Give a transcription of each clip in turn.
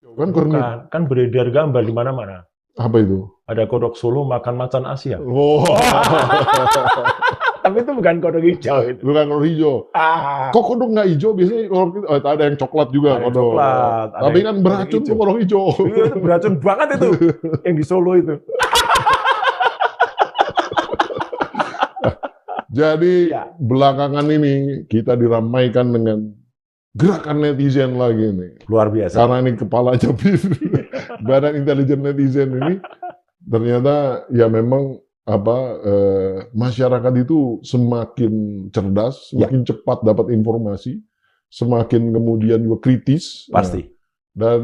Kan kornit. Bukan, kan beredar gambar di mana-mana. Apa itu? Ada kodok Solo makan macan Asia. Oh. Tapi itu bukan kodok hijau itu. Bukan kodok hijau. Kok kodok nggak hijau? Biasanya ada yang coklat juga Ada kodok. coklat, ada Tapi yang kan beracun hijau. tuh kodok hijau. Iya, itu beracun banget itu. Yang di Solo itu. Jadi Ya. belakangan ini kita diramaikan dengan gerakan netizen lagi nih. Luar biasa. Karena ini kepalanya Badan Intelijen Netizen ini ternyata ya memang masyarakat itu semakin cerdas, semakin cepat dapat informasi, semakin kemudian juga kritis. Pasti. Dan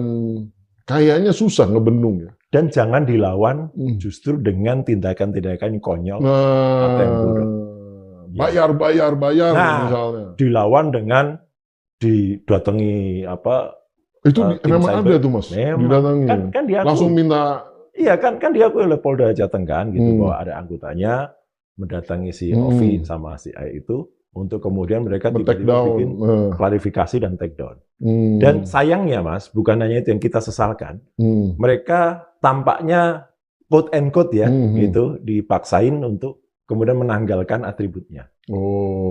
kayaknya susah ngebendung ya. Dan jangan dilawan justru dengan tindakan-tindakan yang konyol atau yang bodoh. Bayar misalnya. Dilawan dengan didatangi Itu tim memang cyber. ada tuh Mas, Memang. didatangi. Kan diakui. Langsung minta. Iya kan diakui oleh Polda Jateng kan gitu bahwa ada anggotanya mendatangi si Ovi sama si A itu untuk kemudian mereka tiba-tiba bikin klarifikasi dan take down. Dan sayangnya Mas, bukan hanya itu yang kita sesalkan, mereka tampaknya quote and quote ya gitu dipaksain untuk kemudian menanggalkan atributnya.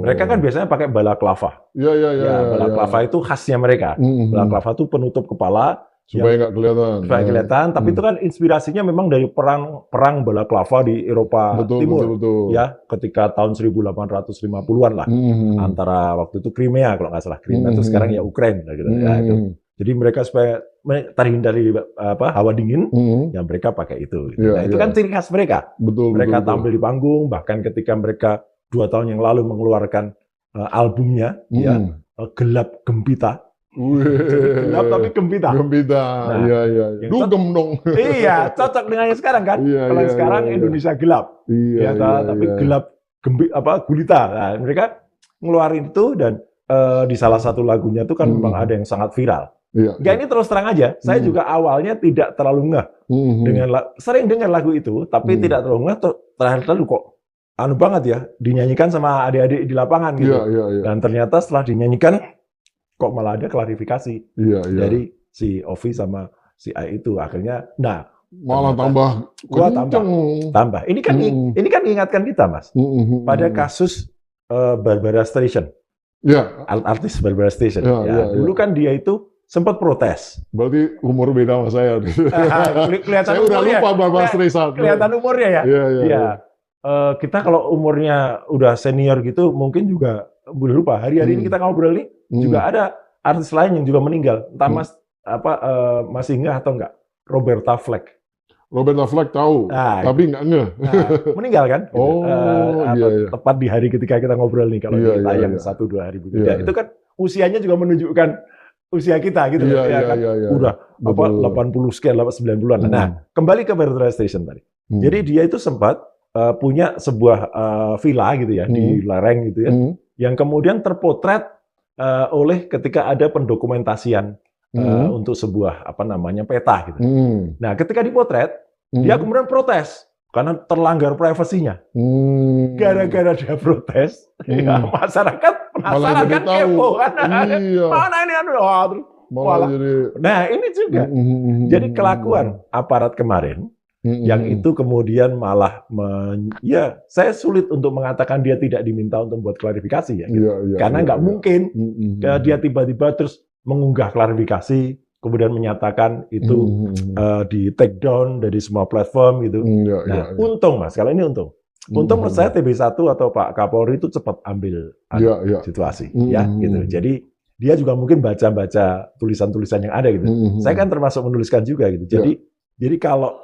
Mereka kan biasanya pakai balaklava. Iya. Balaklava itu khasnya mereka. Balaklava itu penutup kepala supaya nggak kelihatan. Supaya kelihatan, tapi itu kan inspirasinya memang dari perang balaklava di Eropa Timur. Betul. Ya, ketika tahun 1850-an lah. Antara waktu itu Crimea kalau nggak salah. Crimea itu sekarang ya Ukraina gitu. Ya, itu. Jadi mereka supaya terhindar dari hawa dingin, ya mereka pakai itu. Gitu. Nah, itu kan ciri khas mereka. Mereka tampil di panggung, bahkan ketika mereka 2 tahun yang lalu mengeluarkan albumnya, ya Gelap Gempita. Gelap tapi gempita. Nah, iya. Dugem dong. Iya, cocok dengan yang sekarang kan. Kalau yang sekarang Indonesia gelap. Iya, tapi gelap gulita. Nah, mereka ngeluarin itu dan di salah satu lagunya itu kan memang ada yang sangat viral. Ya ini terus terang aja, saya juga awalnya tidak terlalu ngeh dengan sering dengar lagu itu, tapi tidak terlalu ngeh. Terakhir kok anu banget ya, dinyanyikan sama adik-adik di lapangan gitu. Dan ternyata setelah dinyanyikan kok malah ada klarifikasi dari si Ovi sama si A itu akhirnya, malah tambah kenceng. Tambah. Ini kan mengingatkan kita Mas pada kasus Barbara Streisand. Ya. Artis Barbara Streisand. Dulu kan dia itu sempat protes. Berarti umur beda sama saya. Kelihatan saya udah lupa Barbara Streisand. Kelihatan umurnya ya. Iya. Kita kalau umurnya udah senior gitu mungkin juga boleh lupa. Hari-hari ini kita ngobrol nih juga ada artis lain yang juga meninggal. Entah Mas masih ngeh atau enggak? Roberta Flack. Roberta Flack tahu, tapi nggak ngeh. Meninggal kan? Iya. Tepat di hari ketika kita ngobrol nih kalau tayang 1-2 hari begitu. Itu kan usianya juga menunjukkan usia kita gitu kan. Udah 80 sekian, 90-an. Nah, kembali ke Barbara Streisand tadi. Jadi dia itu sempat punya sebuah villa gitu ya di lereng gitu ya, yang kemudian terpotret oleh ketika ada pendokumentasian untuk sebuah peta gitu. Nah, ketika dipotret, dia kemudian protes karena terlanggar privasinya. Gara-gara dia protes, ya, masyarakat penasaran kan kepo kan. Mana ini Nah, ini juga. Jadi kelakuan aparat kemarin yang itu kemudian malah saya sulit untuk mengatakan dia tidak diminta untuk membuat klarifikasi ya. Karena nggak mungkin dia tiba-tiba terus mengunggah klarifikasi kemudian menyatakan itu di take down dari semua platform gitu. Untung Mas, kalau ini untung. Untung menurut saya TB1 atau Pak Kapolri itu cepat ambil situasi ya gitu. Jadi dia juga mungkin baca-baca tulisan-tulisan yang ada gitu. Saya kan termasuk menuliskan juga gitu. Jadi kalau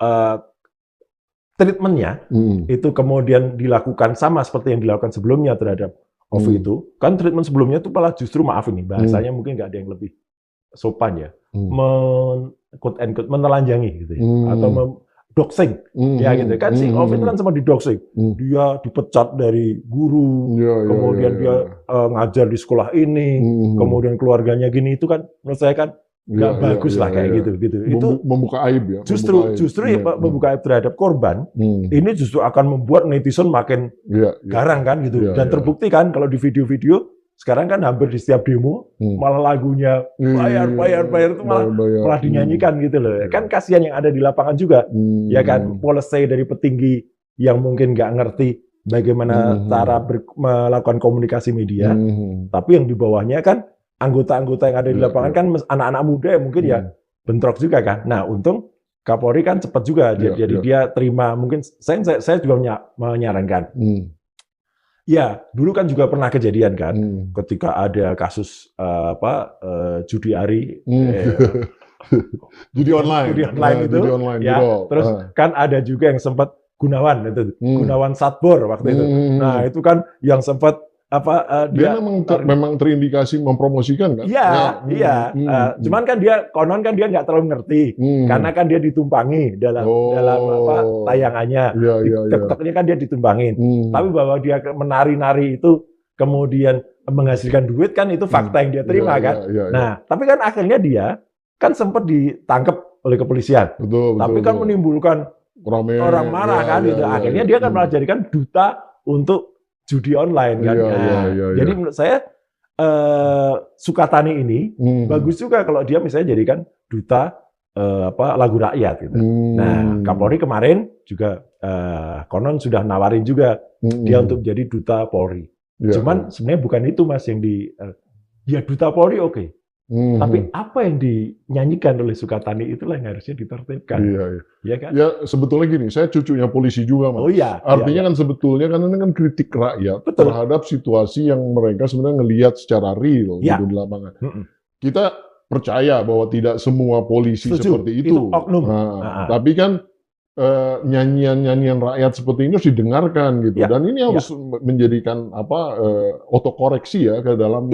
treatmentnya itu kemudian dilakukan sama seperti yang dilakukan sebelumnya terhadap Ovi itu, kan treatment sebelumnya itu malah justru maaf ini bahasanya mungkin nggak ada yang lebih sopan ya, quote and quote menelanjangi gitu ya, atau doxing ya gitu kan. Si Ovi itu kan sempat didoxing, dia dipecat dari guru, kemudian dia ngajar di sekolah ini, kemudian keluarganya gini, itu kan menurut saya kan nggak bagus lah kayak gitu. Itu membuka aib ya. Justru membuka aib terhadap korban. Ini justru akan membuat netizen makin garang kan gitu. Dan terbukti kan kalau di video-video sekarang kan hampir di setiap demo malah lagunya bayar itu malah dinyanyikan gitu loh. Kan kasihan yang ada di lapangan juga, ya kan, policy dari petinggi yang mungkin nggak ngerti bagaimana cara melakukan komunikasi media, tapi yang di bawahnya kan anggota-anggota yang ada di lapangan kan anak-anak muda yang mungkin ya bentrok juga kan. Nah, untung Kapolri kan cepat juga, jadi dia terima. Mungkin saya juga menyarankan. Ya, dulu kan juga pernah kejadian kan, ketika ada kasus judi ari, judi online itu, ya. Terus kan ada juga yang sempat Gunawan Satbor waktu itu. Nah, itu kan yang sempat dia memang terindikasi mempromosikan kan? Iya. Cuman kan dia konon kan dia nggak terlalu ngerti karena kan dia ditumpangi dalam tayangannya. TikToknya kan dia ditumpangin. Tapi bahwa dia menari-nari itu kemudian menghasilkan duit kan itu fakta yang dia terima kan. Nah, tapi kan akhirnya dia kan sempat ditangkap oleh kepolisian. Tapi kan menimbulkan orang marah kan gitu. Akhirnya dia kan malah jadikan duta untuk judi online kan. Jadi menurut saya Sukatani ini bagus juga kalau dia misalnya jadikan duta lagu rakyat gitu. Nah, Kapolri kemarin juga konon sudah nawarin juga dia untuk jadi duta Polri. Cuman sebenarnya bukan itu Mas yang ya duta Polri oke. Tapi apa yang dinyanyikan oleh Sukatani itulah yang harusnya ditertibkan. Iya kan? Ya sebetulnya gini, saya cucunya polisi juga, Mas. Artinya kan sebetulnya kan ini kan kritik rakyat terhadap situasi yang mereka sebenarnya ngelihat secara real gitu di lapangan. Kita percaya bahwa tidak semua polisi seperti itu. Oknum. Tapi kan nyanyian-nyanyian rakyat seperti ini harus didengarkan gitu. Dan ini harus menjadikan otokoreksi ya ke dalam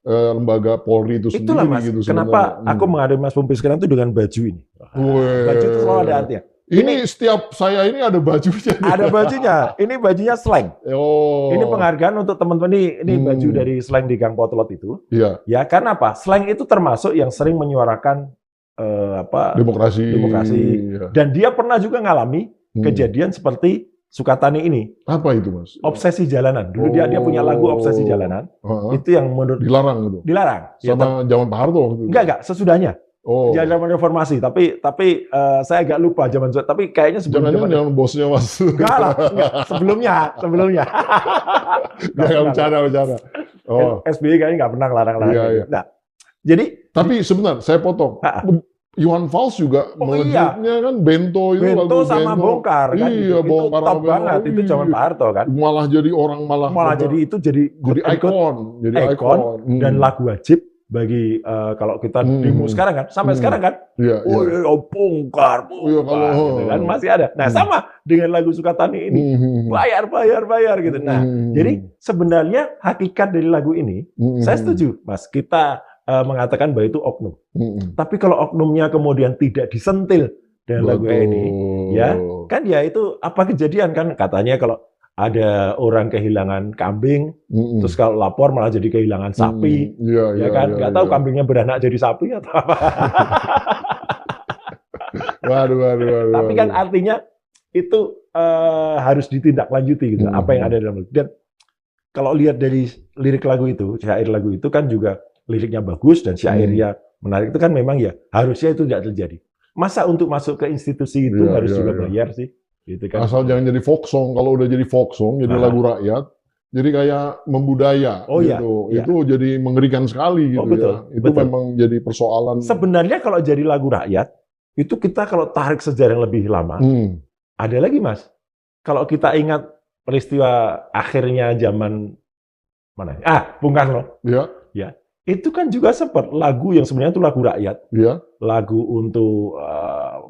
lembaga Polri itu sendiri. Itulah Mas, gitu, kenapa aku menghadapi Mas Pumpi sekarang itu dengan baju ini. Baju itu selalu ada artinya. Ini setiap saya ini ada bajunya. Ada bajunya. Ini bajunya slang. Ini penghargaan untuk teman-teman ini baju dari slang di Gang Potlot itu. Ya karena apa? Slang itu termasuk yang sering menyuarakan demokrasi. Dan dia pernah juga ngalami kejadian seperti Sukatani ini. Apa itu, Mas? Obsesi jalanan. Dulu dia punya lagu Obsesi Jalanan. Itu yang menurut dilarang itu. Dilarang. Sama zaman Pak Harto waktu itu. Enggak, sesudahnya. Zaman reformasi, tapi saya agak lupa zaman tapi kayaknya sebelumnya. Jangan bosnya Mas. Enggak lah, sebelumnya. Enggak bercanda. SBY kayaknya nggak pernah larang-larang. Nah, jadi tapi sebentar, saya potong. Iwan Fals juga melejitnya kan Bento itu Bento sama Bongkar kan itu top banget itu zaman Pak Harto kan malah jadi orang jadi ikon dan lagu wajib bagi kalau kita demo sekarang kan sampai sekarang kan Bongkar gitu kan masih ada. Nah sama dengan lagu Sukatani ini bayar gitu. Nah jadi sebenarnya hakikat dari lagu ini saya setuju Mas, kita mengatakan bahwa itu oknum. Tapi kalau oknumnya kemudian tidak disentil dengan lagu ini, ya kan ya itu apa kejadian kan katanya kalau ada orang kehilangan kambing, terus kalau lapor malah jadi kehilangan sapi, nggak tahu kambingnya beranak jadi sapi atau apa. Waduh. Tapi kan artinya itu harus ditindaklanjuti gitu. Apa yang ada dalam lagu. Dan kalau lihat dari lirik lagu itu, syair lagu itu kan juga liriknya bagus dan syairnya menarik itu kan memang ya harusnya itu tidak terjadi. Masa untuk masuk ke institusi itu harus juga bayar sih? Gitu kan. Asal jangan jadi folk song. Kalau udah jadi folk song, jadi lagu rakyat, jadi kayak membudaya gitu. Itu jadi mengerikan sekali gitu Itu memang jadi persoalan. Sebenarnya kalau jadi lagu rakyat, itu kita kalau tarik sejarah yang lebih lama, ada lagi Mas. Kalau kita ingat peristiwa akhirnya zaman mana? Bung Karno. Ya. Itu kan juga sempat lagu yang sebenarnya itu lagu rakyat, lagu untuk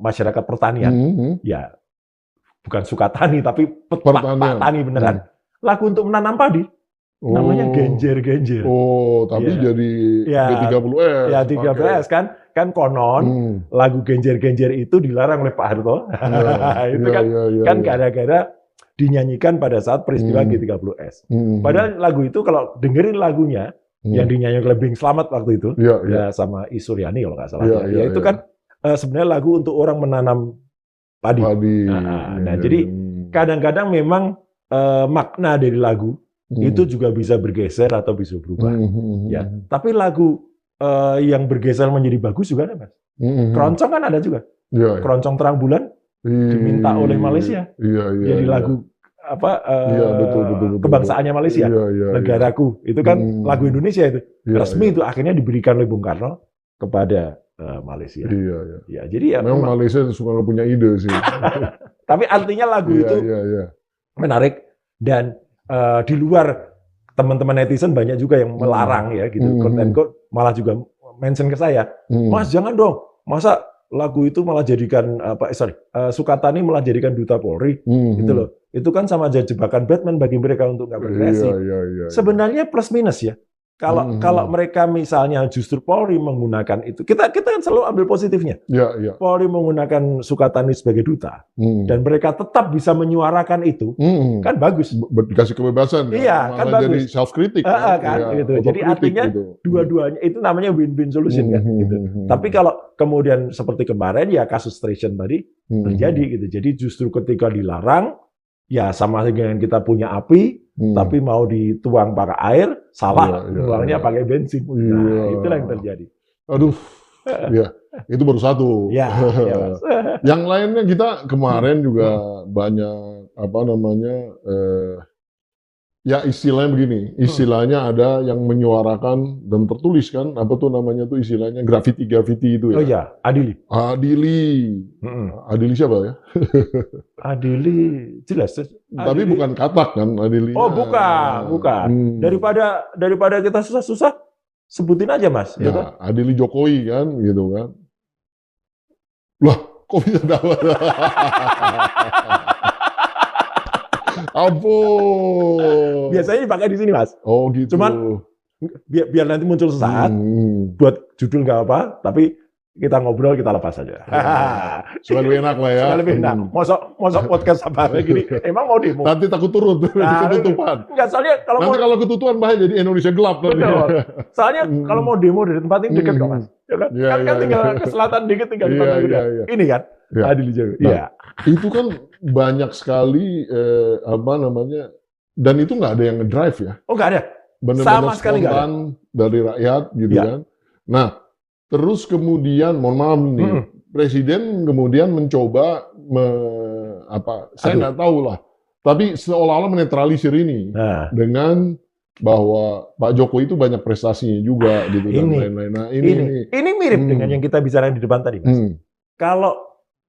masyarakat pertanian, ya bukan Sukatani tapi petani beneran, lagu untuk menanam padi, namanya Genjer. Tapi jadi G30S. Ya 13 kan konon lagu Genjer itu dilarang oleh Pak Harto, itu kan gara-gara dinyanyikan pada saat peristiwa G30S. Padahal lagu itu kalau dengerin lagunya yang dinyanyikan oleh Bing Slamet waktu itu, sama I Suryani kalau nggak salah. Itu kan sebenarnya lagu untuk orang menanam padi. Nah, jadi kadang-kadang memang makna dari lagu itu juga bisa bergeser atau bisa berubah. Ya, tapi lagu yang bergeser menjadi bagus juga ada, Mas. Keroncong kan ada juga. Ya, Keroncong Terang Bulan diminta oleh Malaysia. Jadi lagu betul, kebangsaannya Malaysia. Negaraku. Itu kan lagu Indonesia itu. Resmi itu akhirnya diberikan oleh Bung Karno kepada Malaysia. Ya, jadi ya memang Malaysia suka nggak punya ide sih. Tapi artinya lagu itu menarik dan di luar teman-teman netizen banyak juga yang melarang ya gitu. Quote malah juga mention ke saya, Mas jangan dong, masa lagu itu malah jadikan Sukatani malah jadikan duta Polri, gitu loh. Itu kan sama aja jebakan Batman bagi mereka untuk nggak berkreasi. Sebenarnya plus minus ya. Kalau mereka misalnya justru Polri menggunakan itu, kita kan selalu ambil positifnya. Polri menggunakan Sukatani sebagai duta, dan mereka tetap bisa menyuarakan itu, kan bagus. Dikasih kebebasan, iya, kan bagus. Jadi self-kritik. Gitu. Jadi artinya dua-duanya itu namanya win-win solution kan. Gitu. Tapi kalau kemudian seperti kemarin ya kasus Station tadi terjadi gitu. Jadi justru ketika dilarang, ya sama dengan kita punya api, tapi mau dituang pakai air, salah, tuangnya pakai bensin. Nah, itulah yang terjadi. Aduh, ya, itu baru satu. Mas. Yang lainnya kita kemarin juga banyak ya istilahnya begini, istilahnya ada yang menyuarakan dan tertulis kan, apa tuh namanya tuh istilahnya graffiti itu ya. Oh iya, Adili. Adili siapa ya? Adili jelas. Tapi bukan katak kan Adili. Oh bukan. Daripada kita susah-susah, sebutin aja Mas. Ya, gitu. Adili Jokowi kan, gitu kan. Lah, kok bisa dapat? Ampun. Biasanya dipakai di sini, Mas. Oh, gitu. Cuman biar nanti muncul sesaat, buat judul nggak apa, tapi kita ngobrol, kita lepas saja. Supaya lebih enak lah ya. Supaya lebih enak. Mosok podcast apa gini, emang mau demo? Nanti takut turun, ketutupan. Enggak, soalnya kalau ketutupan bahaya jadi Indonesia gelap. Betul. Soalnya kalau mau demo dari tempat ini dekat kok, Mas. Ya kan? Kan tinggal ke selatan dikit, tinggal di Pantai Kuda. Ini kan? Adili Jokowi. Iya. Itu kan banyak sekali dan itu nggak ada yang ngedrive ya. Oh nggak ada. Benar-benar spontan dari rakyat gitu kan. Nah, terus kemudian mohon maaf nih, presiden kemudian mencoba saya nggak tahu lah. Tapi seolah-olah menetralisir ini dengan bahwa Pak Jokowi itu banyak prestasinya juga gitu dan lain-lain. Nah, ini mirip dengan yang kita bicarain di depan tadi, Mas. Kalau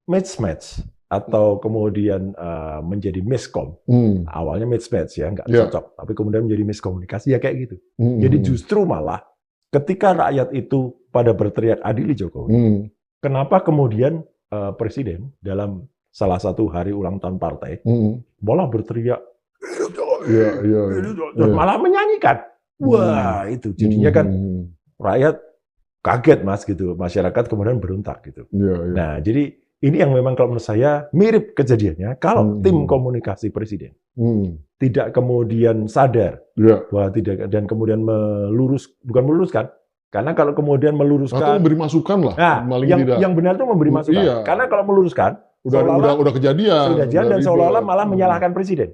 mismatch atau kemudian menjadi miskom, awalnya mismatch ya, nggak cocok, tapi kemudian menjadi miskomunikasi ya kayak gitu. Jadi justru malah ketika rakyat itu pada berteriak Adili Jokowi, kenapa kemudian presiden dalam salah satu hari ulang tahun partai malah berteriak malah menyanyikan, wah itu jadinya kan rakyat kaget Mas gitu, masyarakat kemudian berontak gitu. Nah jadi ini yang memang kalau menurut saya mirip kejadiannya kalau tim komunikasi presiden tidak kemudian sadar bahwa tidak dan kemudian bukan meluruskan, karena kalau kemudian meluruskan atau memberi masukan lah, yang benar itu memberi masukan. Karena kalau meluruskan udah kejadian dan seolah-olah malah menyalahkan presiden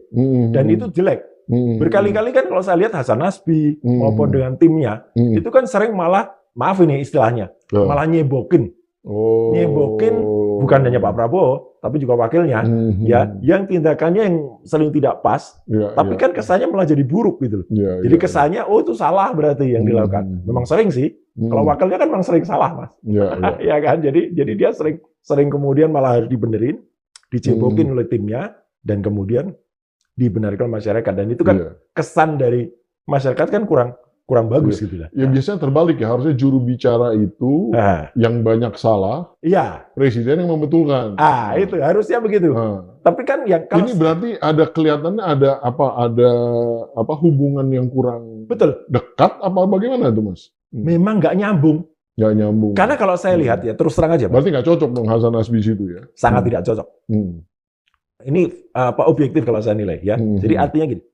dan itu jelek. Berkali-kali kan kalau saya lihat Hasan Nasbi maupun dengan timnya itu kan sering malah maaf ini istilahnya malah nyebokin bukan hanya Pak Prabowo, tapi juga wakilnya, yang tindakannya yang sering tidak pas, tapi kan kesannya malah jadi buruk gitu loh. Jadi kesannya, oh itu salah berarti yang dilakukan. Memang sering sih, kalau wakilnya kan memang sering salah, Mas. Ya kan, jadi dia sering kemudian malah harus dibenerin, dicebokin oleh timnya, dan kemudian dibenarkan masyarakat. Dan itu kan kesan dari masyarakat kan kurang bagus gitu lah. Ya biasanya terbalik ya, harusnya juru bicara itu yang banyak salah, presiden yang membetulkan. Itu harusnya begitu. Tapi kan yang kalau ini berarti ada kelihatannya ada hubungan yang kurang dekat apa bagaimana itu Mas? Memang nggak nyambung. Nggak nyambung. Karena kalau saya lihat ya terus terang aja. Berarti nggak cocok dong Hasan Nasbi situ ya? Sangat tidak cocok. Ini objektif kalau saya nilai ya. Jadi artinya gini,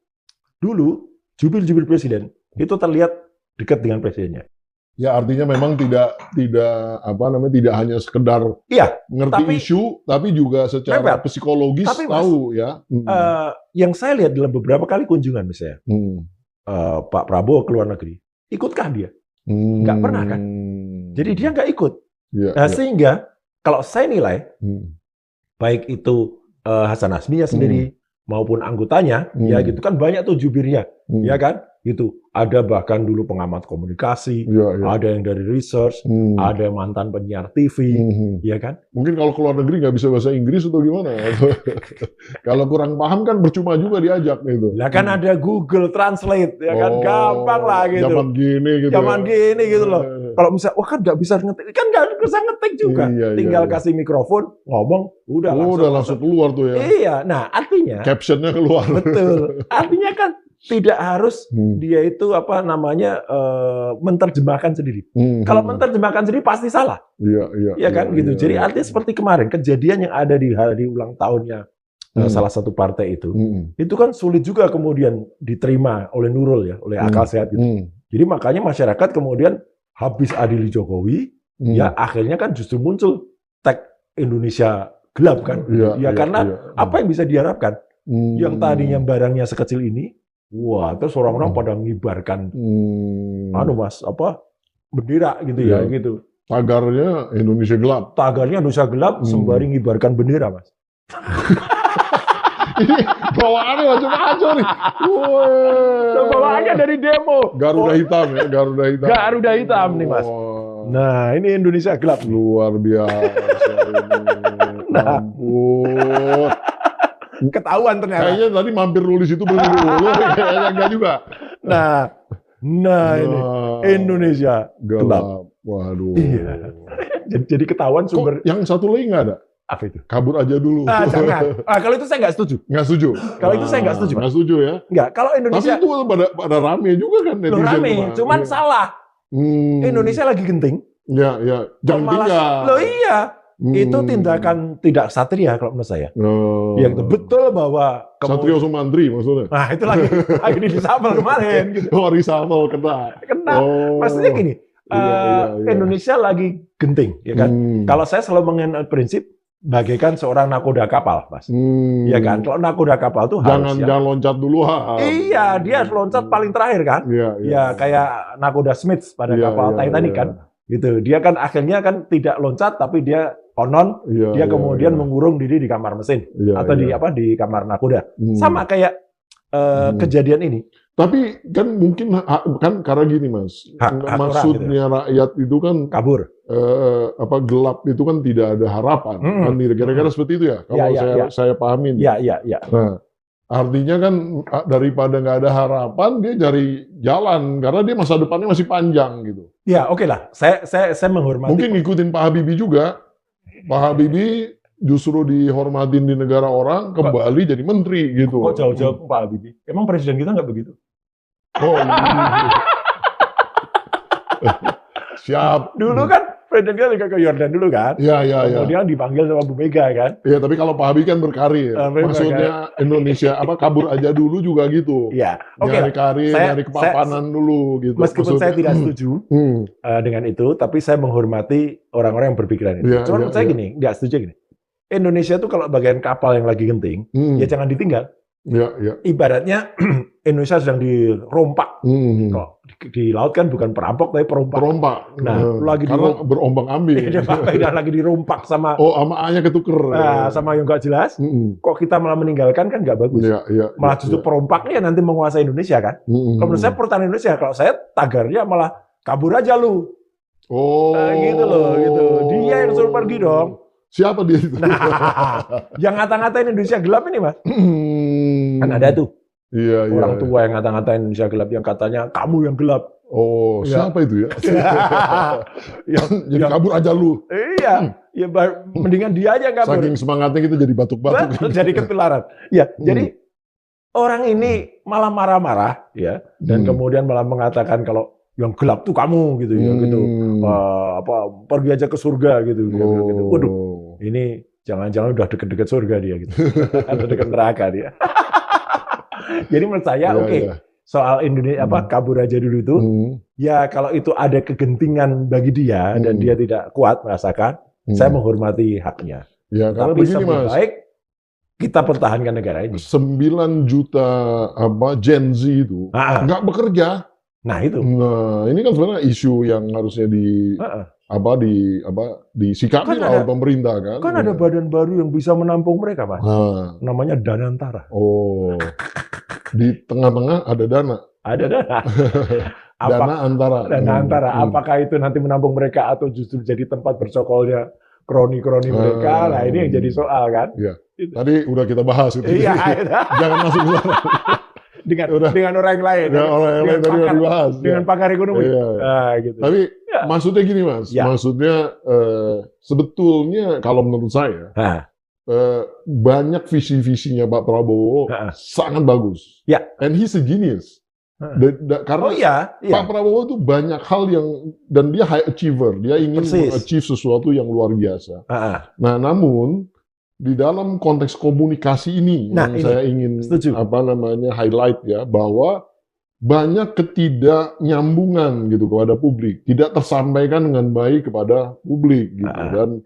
dulu jubir presiden itu terlihat dekat dengan presidennya. Ya artinya memang tidak hanya sekedar ngerti isu, tapi juga secara psikologis tahu ya. Yang saya lihat dalam beberapa kali kunjungan misalnya, Pak Prabowo ke luar negeri, ikutkah dia? Nggak pernah kan? Jadi dia nggak ikut. Sehingga kalau saya nilai, baik itu Hasan Hasbinya sendiri maupun anggotanya, ya gitu kan banyak tuh jubirnya, ya kan? Gitu. Ada bahkan dulu pengamat komunikasi, ada yang dari research, ada yang mantan penyiar TV, ya kan? Mungkin kalau keluar negeri nggak bisa bahasa Inggris atau gimana? Kalau kurang paham kan percuma juga diajak gitu. Lah kan ada Google Translate, ya kan? Gampang lah gitu. Zaman gini gitu. Gini gitu loh. Kalau misalnya, wah kan nggak bisa ngetik, kan nggak bisa ngetik juga. Tinggal kasih mikrofon, ngomong, udah langsung keluar tuh ya. Iya, nah artinya. Captionnya keluar. Betul. Artinya kan tidak harus dia itu menerjemahkan sendiri. Kalau menerjemahkan sendiri pasti salah. Iya kan gitu. Jadi artinya seperti kemarin kejadian yang ada di hari ulang tahunnya salah satu partai itu kan sulit juga kemudian diterima oleh Nurul ya, oleh akal sehat gitu. Jadi makanya masyarakat kemudian habis adili Jokowi, ya akhirnya kan justru muncul tag Indonesia gelap kan. Karena apa yang bisa diharapkan? Yang tadinya barangnya sekecil ini, wah, terus orang-orang pada mengibarkan bendera gitu ya gitu. Tagarnya Indonesia gelap. Tagarnya Indonesia gelap sembari mengibarkan bendera, Mas. Ini bawaannya macam-macam nih. Bawaannya dari demo. Garuda hitam ya, Garuda hitam. Garuda hitam nih, Mas. Nah, ini Indonesia gelap. Luar biasa ini. Ampun. Ketahuan ternyata. Kayaknya tadi mampir nulis itu belum dulu. Kayaknya enggak juga. Nah ini Indonesia gelap. Waduh. Iya. Jadi ketahuan sumber. Kok yang satu lagi nggak ada? Apa itu? Kabur aja dulu. Jangan. Kalau itu saya nggak setuju. Nggak setuju. Kalau itu saya nggak setuju. Nggak setuju ya? Nggak. Kalau Indonesia. Tapi itu pada rame juga kan netizen. Rame. Cuman salah. Indonesia lagi genting. Ya. Jangan tinggal. Loh iya. Itu tindakan tidak satria kalau menurut saya. Yang betul bahwa Satrio Sumantri maksudnya. Nah, itu lagi di reshuffle kemarin gitu. Reshuffle kena. Maksudnya gini, Indonesia lagi genting, ya kan? Kalau saya selalu mengenal prinsip bagaikan seorang nakoda kapal, Mas. Iya kan? Kalau nakoda kapal tuh jangan loncat dulu. Iya, dia harus loncat paling terakhir kan? Iya, kayak nakoda Smith pada kapal Titanic kan? Gitu. Dia kan akhirnya kan tidak loncat tapi dia konon dia kemudian mengurung diri di kamar mesin atau di kamar nakoda. Sama kayak kejadian ini. Tapi kan mungkin kan karena gini Mas, maksudnya gitu. Rakyat itu kan kabur. Gelap itu kan tidak ada harapan. Kan kira-kira seperti itu ya. Kalau saya pahamin. Iya. Nah, artinya kan daripada nggak ada harapan dia cari jalan karena dia masa depannya masih panjang gitu. Ya, oke lah. Saya menghormati. Mungkin ngikutin Pak Habibie juga. Pak Habibie justru dihormatin di negara orang, kembali jadi menteri gitu. Kok jauh-jauh Pak Habibie? Emang presiden kita nggak begitu? Oh, siap. Dulu kan presiden kita juga ke Yordan dulu kan? Iya. Kemudian dipanggil sama Bu Mega kan? Iya, tapi kalau Pak Habibie kan berkarir. Maksudnya Indonesia kabur aja dulu juga gitu. Iya. Oke. Nyari karir, nyari kepapanan dulu gitu. Meskipun saya tidak setuju dengan itu, tapi saya menghormati orang-orang yang berpikiran itu. Cuman saya gini, nggak setuju gini. Indonesia tuh kalau bagian kapal yang lagi genting, ya jangan ditinggal. Iya. Ibaratnya Indonesia sedang dirompak. Kalau di laut kan bukan perampok tapi perompak. Nah, lagi berombang-ambing. Lagi dirompak sama A-nya ketuker. Sama yang nggak jelas. Kok kita malah meninggalkan kan nggak bagus. Malah justru perompaknya nanti menguasai Indonesia kan. Kalau menurut saya pertahanan Indonesia, kalau saya tagarnya malah kabur aja lu. Gitu loh, gitu. Dia yang suruh pergi dong. Siapa dia itu? Yang ngata-ngatain Indonesia gelap ini, Mas. Kan ada tuh. Iya. Orang tua yang ngata-ngatain Indonesia gelap, yang katanya kamu yang gelap. Siapa itu ya? Jadi kabur aja lu. Iya. Ya mendingan dia aja kabur. Saking semangatnya kita jadi batuk-batuk. Jadi ketularan. Ya, jadi orang ini malah marah-marah ya, dan kemudian malah mengatakan kalau yang gelap tuh kamu gitu ya gitu. Pergi aja ke surga gitu. Waduh. Ini jangan-jangan udah deket-deket surga dia gitu. Atau deket neraka dia. Jadi menurut saya soal Indonesia kabur aja dulu itu Ya kalau itu ada kegentingan bagi dia dan dia tidak kuat merasakan, saya menghormati haknya. Ya, karena tapi begini, lebih Mas, baik kita pertahankan negara ini. 9 juta Gen Z itu nggak bekerja. Nah itu. Nah ini kan sebenarnya isu yang harusnya disikapi oleh pemerintah kan. Kan ada badan baru yang bisa menampung mereka, Mas. Namanya Danantara. Oh, di tengah-tengah ada dana. Ada dana. Dana antara. Apakah itu nanti menampung mereka atau justru jadi tempat bercokolnya kroni-kroni mereka? Nah ini yang jadi soal kan. Iya. Tadi udah kita bahas itu. Iya. Jangan masuk ke sana. dengan orang yang lain. Orang yang lain tadi udah dibahas. Dengan pakar ekonomi. Iya. Nah, gitu. Tapi maksudnya gini, Mas. Maksudnya sebetulnya kalau menurut saya banyak visi-visinya Pak Prabowo sangat bagus. Ya. And he's a genius. Karena Pak Prabowo itu banyak hal yang, dan dia high achiever, dia ingin achieve sesuatu yang luar biasa. Nah, namun di dalam konteks komunikasi ini yang saya ingin highlight ya, bahwa banyak ketidaknyambungan gitu kepada publik, tidak tersampaikan dengan baik kepada publik gitu. Dan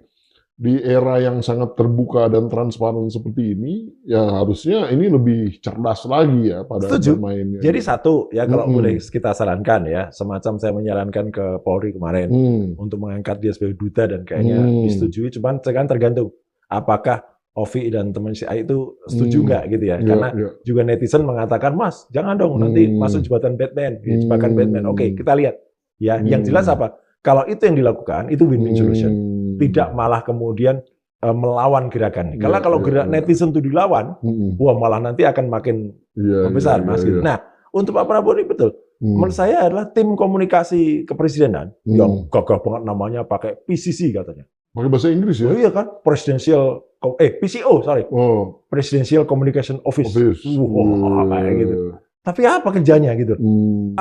di era yang sangat terbuka dan transparan seperti ini, ya harusnya ini lebih cerdas lagi ya pada bermainnya. Jadi satu ya, kalau boleh kita sarankan ya, semacam saya menyarankan ke Polri kemarin untuk mengangkat dia sebagai duta dan kayaknya disetujui, cuman kan tergantung apakah Ovi dan teman si A itu setuju nggak gitu ya, karena juga netizen mengatakan, Mas jangan dong nanti masuk jebakan Batman. Oke, kita lihat ya, yang jelas apa, kalau itu yang dilakukan itu win-win solution. Tidak malah kemudian melawan gerakan. Karena kalau gerak netizen itu dilawan, wah malah nanti akan makin membesar, Mas. Gitu. Nah, untuk Pak Prabowo ini betul. Menurut saya adalah tim komunikasi kepresidenan yang gagah banget, namanya pakai PCC katanya. Pakai bahasa Inggris ya? Oh iya kan, Presidential Communication Office. Kayak gitu. Tapi apa kerjanya gitu?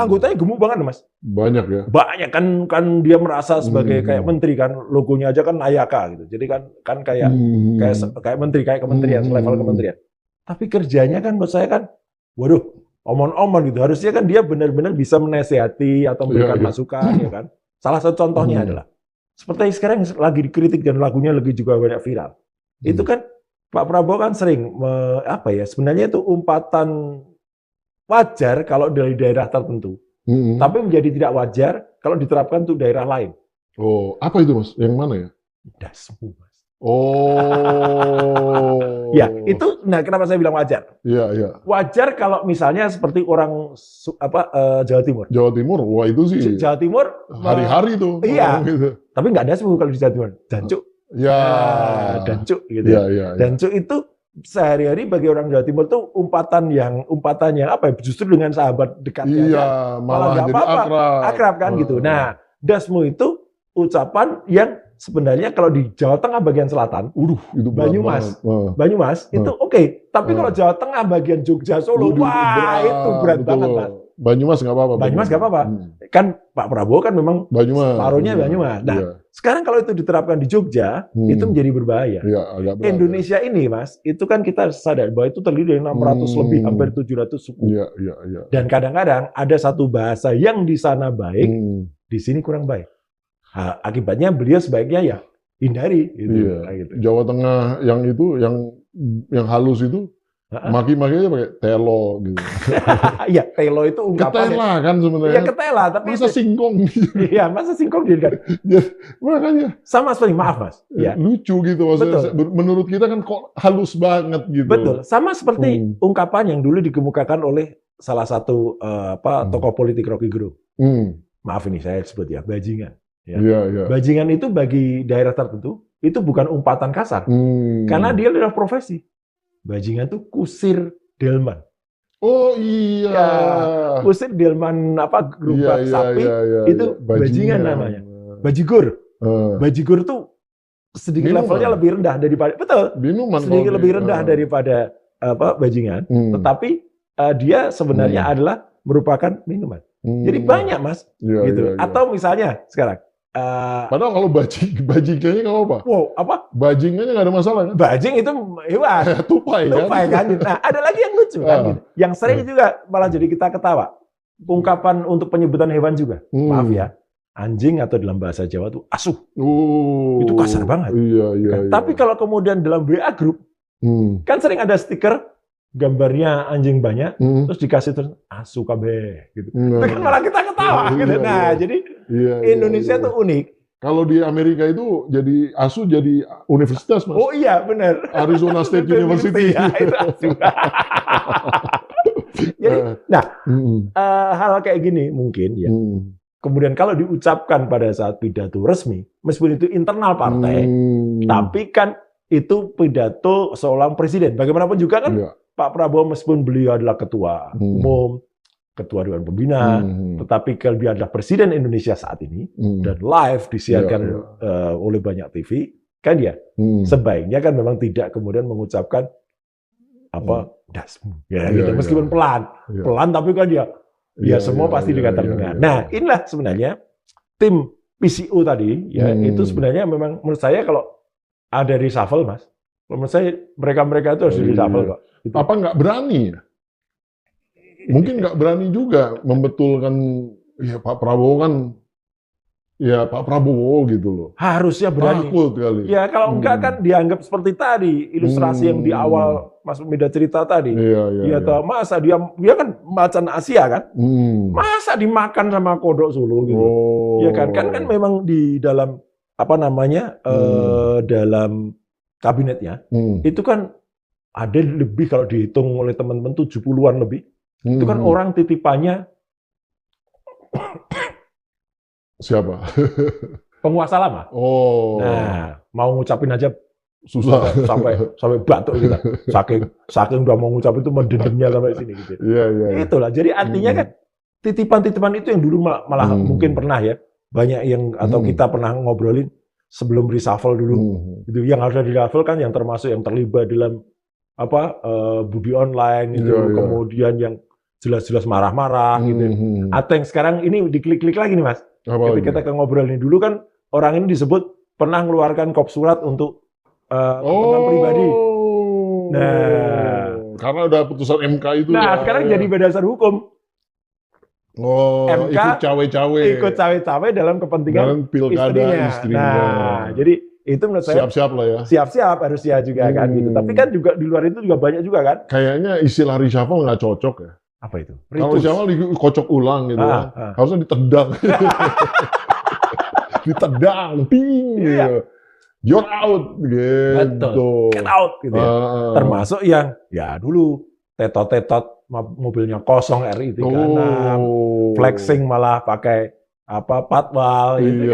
Anggotanya gemuk banget, Mas. Banyak ya. Banyak kan dia merasa sebagai kayak menteri kan, logonya aja kan Ayaka gitu. Jadi kan kayak menteri, kayak kementerian, level kementerian. Tapi kerjanya kan menurut saya kan, waduh, omong-omong gitu. Harusnya kan dia benar-benar bisa menasihati atau memberikan masukan ya kan. Salah satu contohnya adalah seperti sekarang lagi dikritik dan lagunya lagi juga banyak viral. Itu kan Pak Prabowo kan sering sebenarnya itu umpatan wajar kalau dari daerah tertentu, tapi menjadi tidak wajar kalau diterapkan untuk daerah lain. Oh, apa itu Mas? Yang mana ya? Dasmu, Mas. Oh. Ya, itu. Nah, kenapa saya bilang wajar? Iya. Wajar kalau misalnya seperti orang Jawa Timur. Jawa Timur, wah itu sih. Jawa Timur hari-hari tuh. Iya. Gitu. Tapi nggak dasmu kalau di Jawa Timur. Jancuk. Ya. Jancuk gitu. Ya. Jancuk itu sehari-hari bagi orang Jawa Timur tuh umpatan yang justru dengan sahabat dekatnya. Iya, malah jadi akrab kan gitu. Nah, dasmu itu ucapan yang sebenarnya kalau di Jawa Tengah bagian selatan, itu Banyumas itu oke. Tapi kalau Jawa Tengah bagian Jogja, Solo, itu berat banget, Mas. Banyumas nggak apa-apa. Banyumas nggak apa-apa. Kan Pak Prabowo kan memang paruhnya Banyumas. Nah, sekarang kalau itu diterapkan di Jogja, itu menjadi berbahaya. Agak berbahaya. Indonesia ini, Mas, itu kan kita sadar bahwa itu terdiri dari 600 lebih, hampir 700 suku. Dan kadang-kadang ada satu bahasa yang di sana baik, di sini kurang baik. Akibatnya beliau sebaiknya ya hindari. Gitu. Jawa Tengah yang halus itu, maki-makinya pakai telo gitu. Iya, telo itu ungkapannya. Ketela kan sebenarnya. Iya, ketela, tapi masa singkong. Iya, masa singkong dia kan. Makanya sama sekali, maaf Mas. Ya. Lucu gitu maksudnya. Menurut kita kan kok halus banget gitu. Betul. Sama seperti ungkapan yang dulu dikemukakan oleh salah satu tokoh politik Rocky Gerung. Maaf ini saya sebut ya, bajingan. Ya. Bajingan itu bagi daerah tertentu itu bukan umpatan kasar. Karena dia adalah profesi. Bajingan itu kusir delman. Oh iya. Ya, kusir delman gerobak sapi itu bajingan namanya. Bajigur. Bajigur itu sedikit levelnya lebih rendah daripada sedikit lebih rendah daripada bajingan. Tetapi dia sebenarnya adalah merupakan minuman. Jadi banyak Mas. Gitu. Atau misalnya sekarang. Padahal kalau bajingannya nggak apa-apa. Wow, Bajingannya nggak ada masalah kan? Bajing itu hewan. Tupai kan? Nah, ada lagi yang lucu kan? Gitu. Yang sering juga malah jadi kita ketawa. ungkapan untuk penyebutan hewan juga. Maaf ya, anjing atau dalam bahasa Jawa tuh asuh. Itu kasar banget. Iya, kan? iya. Tapi kalau kemudian dalam WA group, kan sering ada stiker gambarnya anjing banyak, terus dikasih terus asuh kabeh gitu. Itu kan malah kita ketawa gitu. Nah, jadi Indonesia tuh unik. Kalau di Amerika itu jadi ASU jadi universitas, Mas. Oh iya, benar. Arizona State University. Ya, itu ASU. Jadi, hal kayak gini mungkin ya. Kemudian kalau diucapkan pada saat pidato resmi, meskipun itu internal partai, tapi kan itu pidato seorang presiden. Bagaimanapun juga kan Pak Prabowo meskipun beliau adalah ketua umum, ketua Dewan Pembina, tetapi kalau dia adalah Presiden Indonesia saat ini dan live disiarkan oleh banyak TV, kan dia sebaiknya kan memang tidak kemudian mengucapkan dasmu, gitu. Meskipun pelan, tapi kan dia semua pasti dikatakan. Nah, inilah sebenarnya tim PCO tadi, itu sebenarnya memang menurut saya kalau ada reshuffle, Mas, menurut saya mereka itu harus reshuffle kok. Gitu. Apa nggak berani? Mungkin nggak berani juga membetulkan ya Pak Prabowo kan ya Pak Prabowo gitu loh. Harusnya berani. Takut kali. Ya kalau enggak kan dianggap seperti tadi ilustrasi yang di awal Mas Mida cerita tadi. Iya. Masa dia kan macan Asia kan? Masa dimakan sama kodok Solo gitu. Iya kan memang di dalam dalam kabinetnya itu kan ada lebih kalau dihitung oleh teman-teman 70-an lebih. Itu kan orang titipannya siapa? Penguasa lama. Nah, mau ngucapin aja susah sampai batuk gitu. Saking udah mau ngucapin itu mendendamnya sampai sini gitu. Iya. Itulah. Jadi artinya kan titipan-titipan itu yang dulu malah mungkin pernah ya banyak yang atau kita pernah ngobrolin sebelum reshuffle dulu. Gitu. Yang harus di-reshuffle kan yang termasuk yang terlibat dalam budi online itu, kemudian yang jelas-jelas marah-marah gitu. Atau yang sekarang ini diklik-klik lagi nih Mas. Ketika kita ngobrol ini dulu kan orang ini disebut pernah mengeluarkan kop surat untuk kepentingan pribadi. Nah, karena udah putusan MK itu. Nah, sekarang jadi berdasar hukum. MK ikut cawe-cawe dalam kepentingan pilkada istrinya. Nah, jadi itu menurut saya siap-siap lah ya. Siap-siap harusnya juga kan gitu. Tapi kan juga di luar itu juga banyak juga kan. Kayaknya istilah reshuffle nggak cocok ya. Apa itu? Kalau reshuffle dikocok ulang gitu kan. Harusnya ditendang. Ditendang, ting gitu. You're out gitu. Betul. Get out gitu ya. Termasuk yang ya dulu tetot-tetot mobilnya kosong RI 36, flexing malah pakai patwal gitu.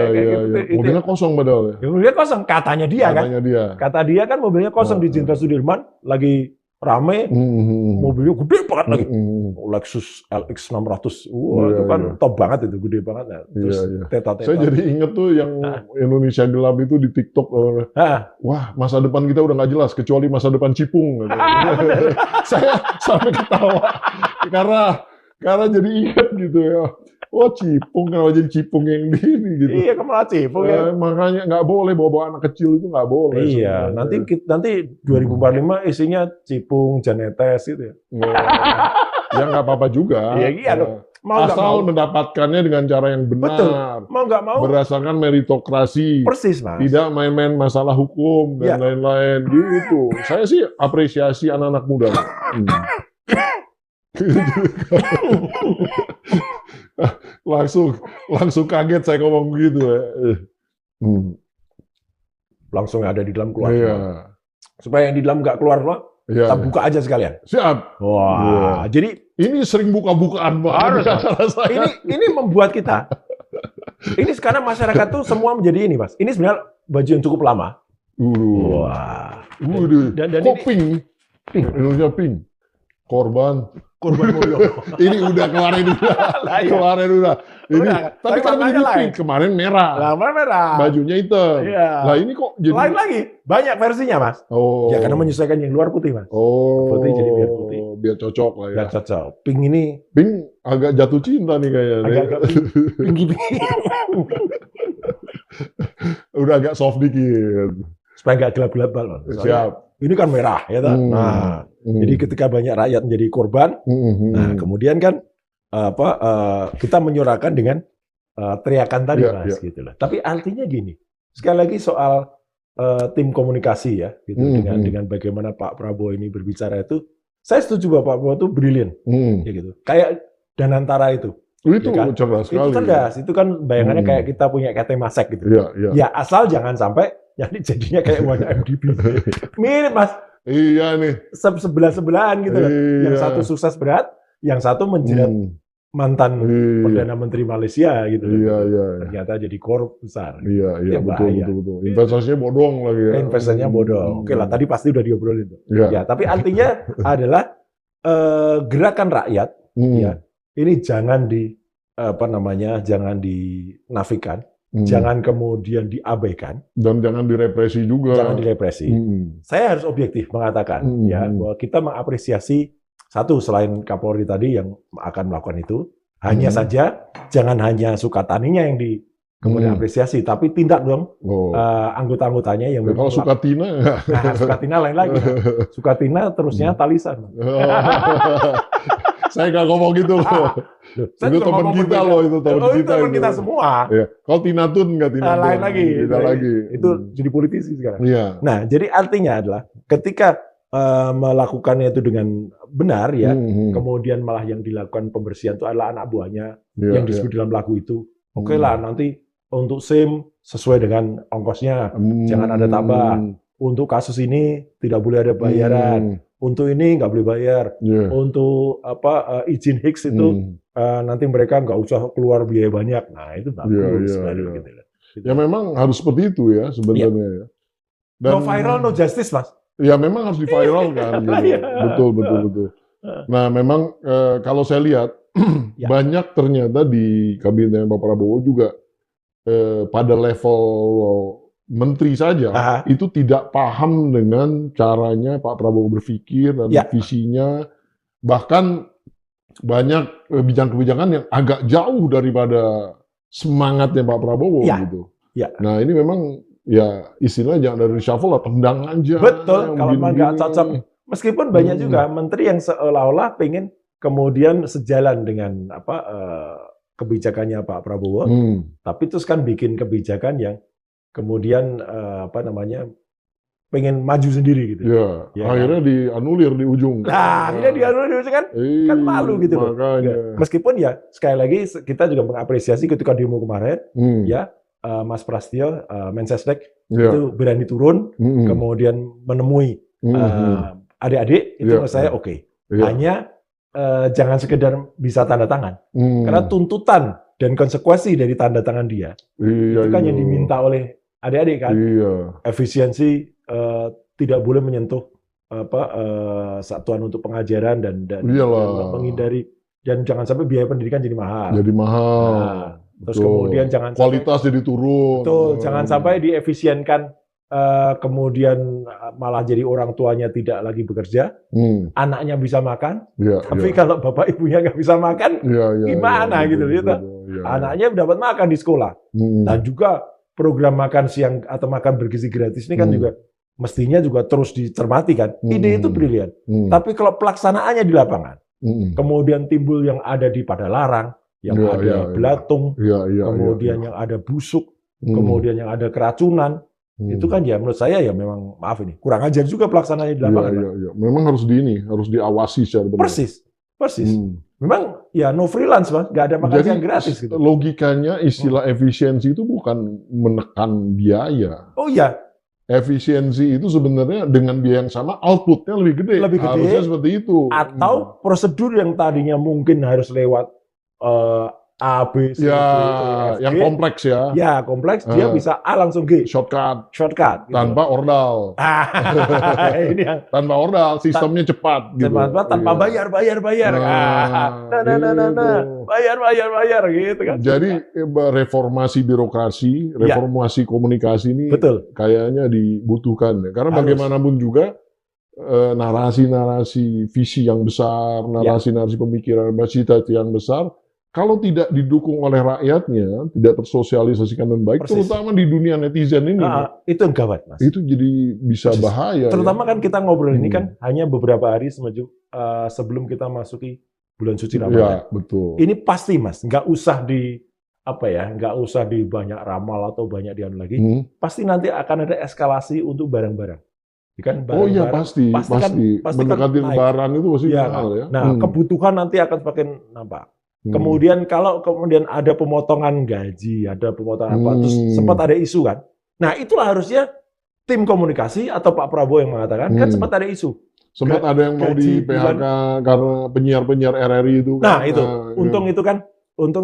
Mobilnya kosong padahal ya. Mobilnya kosong katanya dia kan. Kata dia kan mobilnya kosong di Jenderal Sudirman lagi rame, mobilnya gede banget lagi. Lexus LX 600. Itu kan top banget itu, gede banget. Terus tetot-tetot. Saya jadi inget tuh yang Indonesia Gelap itu di TikTok. Wah, masa depan kita udah nggak jelas kecuali masa depan Cipung. Saya sampai ketawa karena jadi inget gitu ya. Oh Cipung, kalau jadi Cipung yang di ini gitu. Iya, malah Cipung ya. Makanya nggak boleh bawa anak kecil itu nggak boleh. Iya, nanti 2045 isinya Cipung, Janetes gitu ya. Ya nggak apa-apa juga. Iya loh. Asal mendapatkannya dengan cara yang benar. Betul. Mau nggak mau. Berdasarkan meritokrasi. Persis, Mas. Tidak main-main masalah hukum dan lain-lain gitu. Saya sih apresiasi anak-anak muda. langsung kaget saya ngomong gitu ya. Langsung ada di dalam keluar. Supaya yang di dalam nggak keluar kita buka aja sekalian. Siap. Wah, jadi ini sering buka-bukaan harus. Ini membuat kita. Ini sekarang masyarakat tuh semua menjadi ini, Mas. Ini sebenarnya baju yang cukup lama. Wah. Kok pink? Indonesia pink. Korban Mulyo. Ini udah kemarin udah. Ini tapi kan pink. Kemarin merah. Merah. Bajunya hitam. Lah ini kok jadi lain lagi. Banyak versinya, Mas. Ya karena menyesuaikan yang luar putih, Mas. Putih jadi biar putih. Biar cocok lah ya. Biar cocok. Pink ini agak jatuh cinta nih kayaknya. Agak pink. Udah agak soft dikit. Supaya nggak gelap-gelap banget. Siap. Ini kan merah, ya tak? Nah, jadi ketika banyak rakyat menjadi korban, nah kemudian kan kita menyuarakan dengan teriakan tadi, Mas, gitu loh. Tapi artinya gini, sekali lagi soal tim komunikasi ya, gitu, dengan bagaimana Pak Prabowo ini berbicara itu, saya setuju bahwa Pak Prabowo itu brilian, ya gitu. Kayak Danantara itu. Itu ya kan? cerdas sekali. Itu cerdas, itu kan bayangannya kayak kita punya Kate Masek gitu. Ya asal jangan sampai jadinya kayak One MDB. Mirip, Mas. Iya nih. Sebelah-sebelahan gitu loh. Yang satu sukses berat, yang satu menjerat mantan Perdana Menteri Malaysia gitu. Ternyata jadi korup besar. Iya, betul. Investasinya bodong lagi ya. Investasinya bodong. Oke lah, tadi pasti udah diobrolin tuh. Ya, tapi artinya adalah gerakan rakyat ya. Ini jangan jangan dinafikan, jangan kemudian diabaikan, dan jangan direpresi juga. Jangan direpresi. Saya harus objektif mengatakan ya bahwa kita mengapresiasi satu selain Kapolri tadi yang akan melakukan itu, hanya saja jangan hanya Sukataninya yang kemudian apresiasi, tapi tindak dong anggota-anggotanya yang kalau Sukatina Sukatina lain lagi. Sukatina terusnya Talisan. Saya nggak ngomong gitu loh. Itu teman kita loh, itu teman kita semua. Ya. Kalau Tinatun nggak Tinatun. Lain lagi. Itu jadi politisi sekarang. Iya. Nah, jadi artinya adalah ketika melakukannya itu dengan benar ya, kemudian malah yang dilakukan pembersihan itu adalah anak buahnya yang disebut dalam lagu itu. Oke lah, nanti untuk SIM sesuai dengan ongkosnya, jangan ada tambah. Untuk kasus ini tidak boleh ada bayaran. Untuk ini nggak boleh bayar. Untuk izin Hicks itu nanti mereka nggak usah keluar biaya banyak. Nah itu bagus. Gitu. Ya memang harus seperti itu ya sebenarnya. Ya. Dan, no viral, no justice, Mas. Ya memang harus diviralkan. Gitu. Betul. Nah memang kalau saya lihat banyak ternyata di kabinet Pak Prabowo juga pada level menteri saja itu tidak paham dengan caranya Pak Prabowo berpikir dan visinya, bahkan banyak kebijakan-kebijakan yang agak jauh daripada semangatnya Pak Prabowo gitu. Nah ini memang ya istilahnya jangan dari reshuffle lah, tendang aja. Betul, kalau memang nggak cocok. Meskipun banyak juga menteri yang seolah-olah pengen kemudian sejalan dengan kebijakannya Pak Prabowo, tapi terus kan bikin kebijakan yang kemudian pengen maju sendiri gitu. Ya akhirnya kan? Dianulir di ujung. Nah, akhirnya dianulir di ujung kan malu gitu loh. Meskipun ya sekali lagi kita juga mengapresiasi ketika demo kemarin Mas Prasetyo Mensesnek itu berani turun kemudian menemui adik-adik itu menurut saya oke. Hanya jangan sekedar bisa tanda tangan. Karena tuntutan dan konsekuensi dari tanda tangan dia itu kan yang diminta oleh adik-adik kan, efisiensi tidak boleh menyentuh satuan untuk pengajaran dan menghindari dan jangan sampai biaya pendidikan jadi mahal. Nah, terus kemudian jangan kualitas jadi turun. Betul, jangan sampai diefisienkan kemudian malah jadi orang tuanya tidak lagi bekerja, anaknya bisa makan, tapi kalau bapak ibunya nggak bisa makan, gimana gitu. Anaknya dapat makan di sekolah, dan juga program makan siang atau makan bergizi gratis ini kan juga mestinya juga terus dicermati kan. Ide itu brilian, tapi kalau pelaksanaannya di lapangan, kemudian timbul yang ada di Padalarang, yang ada belatung, kemudian yang ada busuk, kemudian yang ada keracunan. Itu kan ya menurut saya ya memang maaf ini kurang ajar juga pelaksanaannya di lapangan. Memang harus diawasi secara benar. Persis. Memang ya no freelance, Mas, nggak ada makan siang gratis gitu. Logikanya istilah efisiensi itu bukan menekan biaya. Oh iya. Efisiensi itu sebenarnya dengan biaya yang sama outputnya lebih gede. Harusnya seperti itu. Atau prosedur yang tadinya mungkin harus lewat A, B, C, D, E, F, G. Yang kompleks ya. Ya, kompleks. Dia bisa A langsung G. Shortcut. Gitu. Tanpa ordal. Ini yang tanpa ordal, sistemnya cepat. Gitu. Tanpa bayar. Bayar, gitu kan. Jadi reformasi birokrasi, reformasi komunikasi ini kayaknya dibutuhkan. Karena bagaimanapun juga narasi-narasi visi yang besar, narasi-narasi pemikiran, cita-cita yang besar, kalau tidak didukung oleh rakyatnya, tidak tersosialisasikan dengan baik, terutama di dunia netizen ini. Itu yang gawat, Mas. Itu jadi bisa bahaya. Terutama kan kita ngobrol ini kan hanya beberapa hari sebelum kita masuki bulan suci Ramadan. Ya, betul. Ini pasti Mas, nggak usah di banyak ramal atau banyak dian lagi. Pasti nanti akan ada eskalasi untuk barang-barang. Kan pasti. Mendekati Lebaran itu pasti mahal ya. Nah, kebutuhan nanti akan semakin nampak. Kemudian kalau ada pemotongan gaji, ada pemotongan apa, terus sempat ada isu kan. Nah, itulah harusnya tim komunikasi atau Pak Prabowo yang mengatakan kan sempat ada isu. Sempat ada yang mau di PHK karena penyiar-penyiar RRI itu. Nah, itu. Untung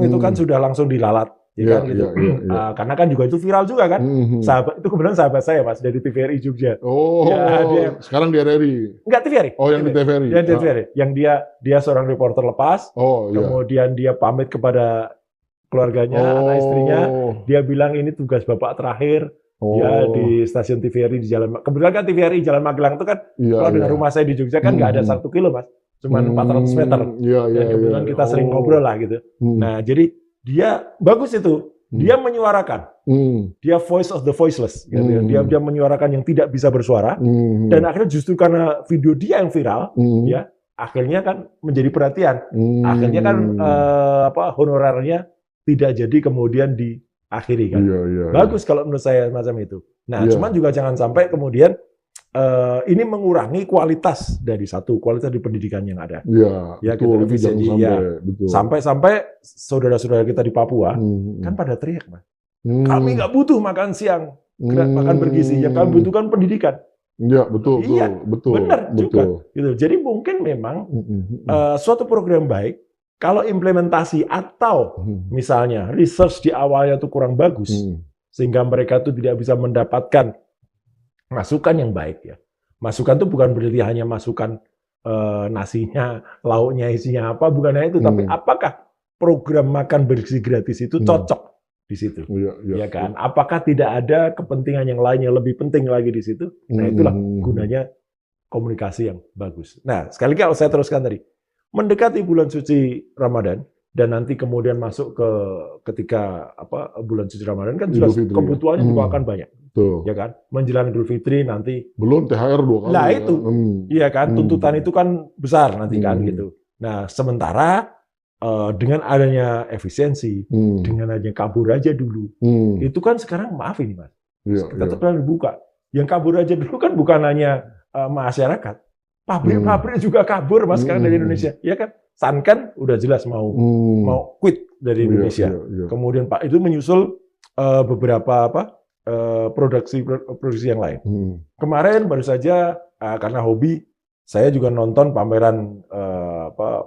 itu kan sudah langsung dilalat. Ya kan, gitu. Karena kan juga itu viral juga kan. Itu kebetulan sahabat saya Mas dari TVRI Jogja. Sekarang di RRI. Enggak TVRI. Oh, yang di TVRI. Yang di TVRI. Yang dia seorang reporter lepas. Kemudian dia pamit kepada keluarganya, anak istrinya. Dia bilang ini tugas Bapak terakhir. Ya di stasiun TVRI di Jalan. Kebetulan kan TVRI Jalan Magelang itu kan kalau dengan rumah saya di Jogja kan nggak ada 1 kilo Mas. Cuman 400 meter. Kebetulan kita sering ngobrol lah gitu. Nah, jadi dia bagus itu, dia menyuarakan, dia voice of the voiceless, gitu. Dia menyuarakan yang tidak bisa bersuara, dan akhirnya justru karena video dia yang viral, ya akhirnya kan menjadi perhatian, akhirnya kan honorarnya tidak jadi kemudian diakhiri kan, bagus kalau menurut saya macam itu. Nah, cuman juga jangan sampai kemudian ini mengurangi kualitas dari kualitas di pendidikan yang ada. Betul, sampai saudara-saudara kita di Papua kan pada teriak, Mas. Kami nggak butuh makan siang, makan bergizi, yang kami butuhkan pendidikan. Betul. Benar juga. Gitu. Jadi mungkin memang suatu program baik kalau implementasi atau misalnya research di awalnya itu kurang bagus, sehingga mereka itu tidak bisa mendapatkan masukan yang baik ya. Masukan itu bukan berarti hanya masukan nasinya, lauknya, isinya apa, bukan hanya itu, tapi apakah program makan bergizi gratis itu cocok di situ, ya kan? Apakah tidak ada kepentingan yang lain yang lebih penting lagi di situ? Nah, itulah gunanya komunikasi yang bagus. Nah, sekali lagi kalau saya teruskan tadi, mendekati bulan suci Ramadan dan nanti kemudian masuk ke ketika bulan suci Ramadan kan jelas kebutuhannya juga akan banyak. Ya kan, menjelang Idul Fitri nanti belum THR 2 kali. Nah itu, iya kan, tuntutan itu kan besar nanti kan gitu. Nah sementara dengan adanya efisiensi, dengan adanya kabur aja dulu, itu kan sekarang maaf ini Mas, kita tetap dibuka. Yang kabur aja dulu kan bukan hanya masyarakat, pabrik-pabrik juga kabur Mas sekarang dari Indonesia, ya kan? Sun kan udah jelas mau quit dari Indonesia. Kemudian Pak itu menyusul beberapa produksi yang lain. Kemarin baru saja karena hobi saya juga nonton pameran